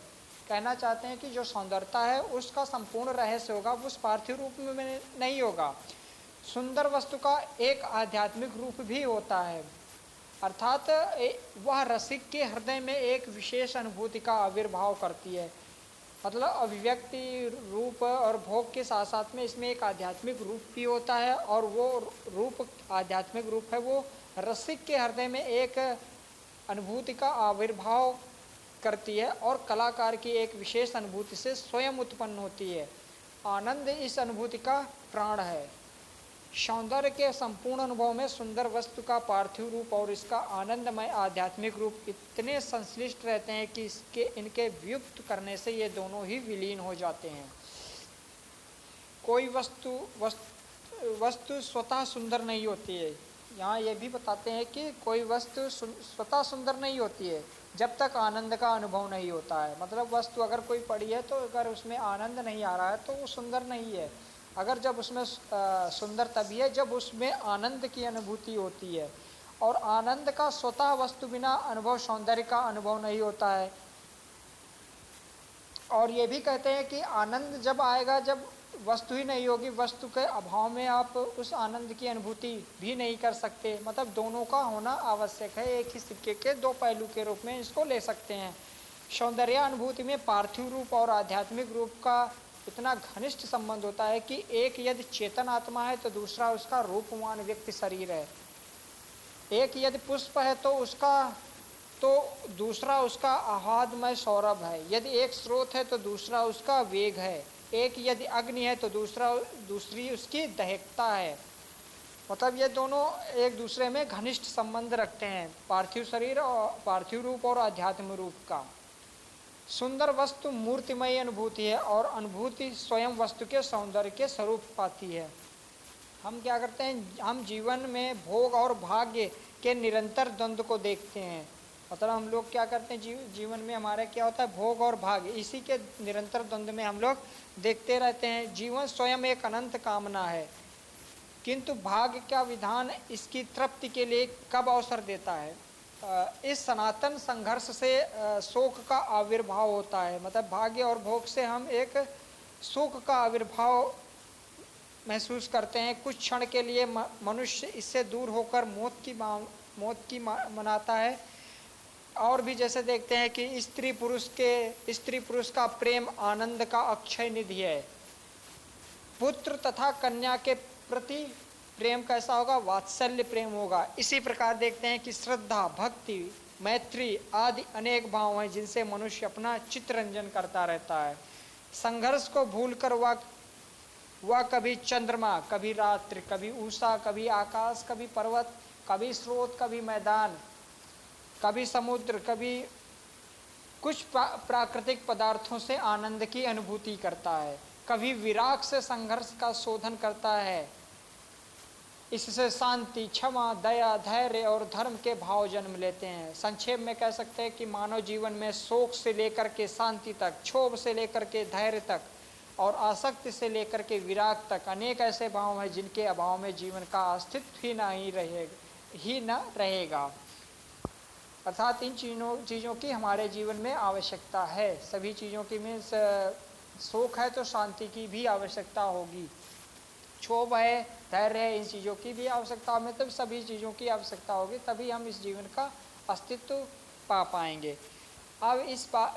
कहना चाहते हैं कि जो सौंदर्यता है उसका संपूर्ण रहस्य होगा, उस पार्थिव रूप में नहीं होगा। सुंदर वस्तु का एक आध्यात्मिक रूप भी होता है, अर्थात वह रसिक के हृदय में एक विशेष अनुभूति का आविर्भाव करती है। मतलब अभिव्यक्ति, रूप और भोग के साथ साथ में इसमें एक आध्यात्मिक रूप भी होता है, और वो रूप, आध्यात्मिक रूप है, वो रसिक के हृदय में एक अनुभूति का आविर्भाव करती है और कलाकार की एक विशेष अनुभूति से स्वयं उत्पन्न होती है। आनंद इस अनुभूति का प्राण है। सौंदर्य के संपूर्ण अनुभव में सुंदर वस्तु का पार्थिव रूप और इसका आनंदमय आध्यात्मिक रूप इतने संश्लिष्ट रहते हैं कि इनके व्युक्त करने से ये दोनों ही विलीन हो जाते हैं। कोई वस्तु स्वतः सुंदर नहीं होती है। यहाँ ये भी बताते हैं कि कोई वस्तु स्वतः सुंदर नहीं होती है जब तक आनंद का अनुभव नहीं होता है। मतलब वस्तु अगर कोई पड़ी है तो अगर उसमें आनंद नहीं आ रहा है तो वो सुंदर नहीं है। अगर जब उसमें सुंदर तभी है जब उसमें आनंद की अनुभूति होती है, और आनंद का स्वतः वस्तु बिना अनुभव सौंदर्य का अनुभव नहीं होता है। और ये भी कहते हैं कि आनंद जब आएगा जब वस्तु ही नहीं होगी, वस्तु के अभाव में आप उस आनंद की अनुभूति भी नहीं कर सकते। मतलब दोनों का होना आवश्यक है, एक ही सिक्के के दो पहलू के रूप में इसको ले सकते हैं। सौंदर्य अनुभूति में पार्थिव रूप और आध्यात्मिक रूप का इतना घनिष्ठ संबंध होता है कि एक यदि चेतन आत्मा है तो दूसरा उसका रूपवान व्यक्ति शरीर है। एक यदि पुष्प है तो दूसरा उसका आह्लादमय सौरभ है। यदि एक स्रोत है तो दूसरा उसका वेग है। एक यदि अग्नि है तो दूसरी उसकी दहकता है। मतलब ये दोनों एक दूसरे में घनिष्ठ संबंध रखते हैं, पार्थिव शरीर और पार्थिव रूप और आध्यात्मिक रूप का। सुंदर वस्तु मूर्तिमय अनुभूति है और अनुभूति स्वयं वस्तु के सौंदर्य के स्वरूप पाती है। हम क्या करते हैं, हम जीवन में भोग और भाग्य के निरंतर द्वंद्व को देखते हैं। मतलब हम लोग क्या करते हैं, जीवन में हमारा क्या होता है, भोग और भाग्य, इसी के निरंतर द्वंद्व में हम लोग देखते रहते हैं। जीवन स्वयं एक अनंत कामना है, किंतु भाग्य का विधान इसकी तृप्ति के लिए कब अवसर देता है। इस सनातन संघर्ष से शोक का आविर्भाव होता है। मतलब भाग्य और भोग से हम एक शोक का आविर्भाव महसूस करते हैं। कुछ क्षण के लिए मनुष्य इससे दूर होकर मौत की मनाता है। और भी जैसे देखते हैं कि स्त्री पुरुष का प्रेम आनंद का अक्षय निधि है। पुत्र तथा कन्या के प्रति प्रेम कैसा होगा, वात्सल्य प्रेम होगा। इसी प्रकार देखते हैं कि श्रद्धा, भक्ति, मैत्री आदि अनेक भाव हैं जिनसे मनुष्य अपना चित्तरंजन करता रहता है। संघर्ष को भूलकर वह कभी चंद्रमा, कभी रात्रि, कभी उषा, कभी आकाश, कभी पर्वत, कभी स्रोत, कभी मैदान, कभी समुद्र, कभी कुछ प्राकृतिक पदार्थों से आनंद की अनुभूति करता है। कभी विराग से संघर्ष का शोधन करता है। इससे शांति, क्षमा, दया, धैर्य और धर्म के भाव जन्म लेते हैं। संक्षेप में कह सकते हैं कि मानव जीवन में शोक से लेकर के शांति तक, क्षोभ से लेकर के धैर्य तक और आसक्ति से लेकर के विराग तक अनेक ऐसे भाव हैं जिनके अभाव में जीवन का अस्तित्व ही न रहेगा। अर्थात इन चीज़ों की हमारे जीवन में आवश्यकता है। सभी चीज़ों की मीन्स शोक है तो शांति की भी आवश्यकता होगी, क्षोभ है, धैर्य है, इन चीज़ों की भी आवश्यकता हमें, तब सभी चीज़ों की आवश्यकता होगी, तभी हम इस जीवन का अस्तित्व पा पाएंगे। अब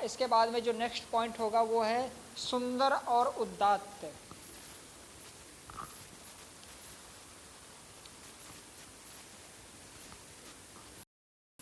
इसके बाद में जो नेक्स्ट पॉइंट होगा वो है सुंदर और उदात्त।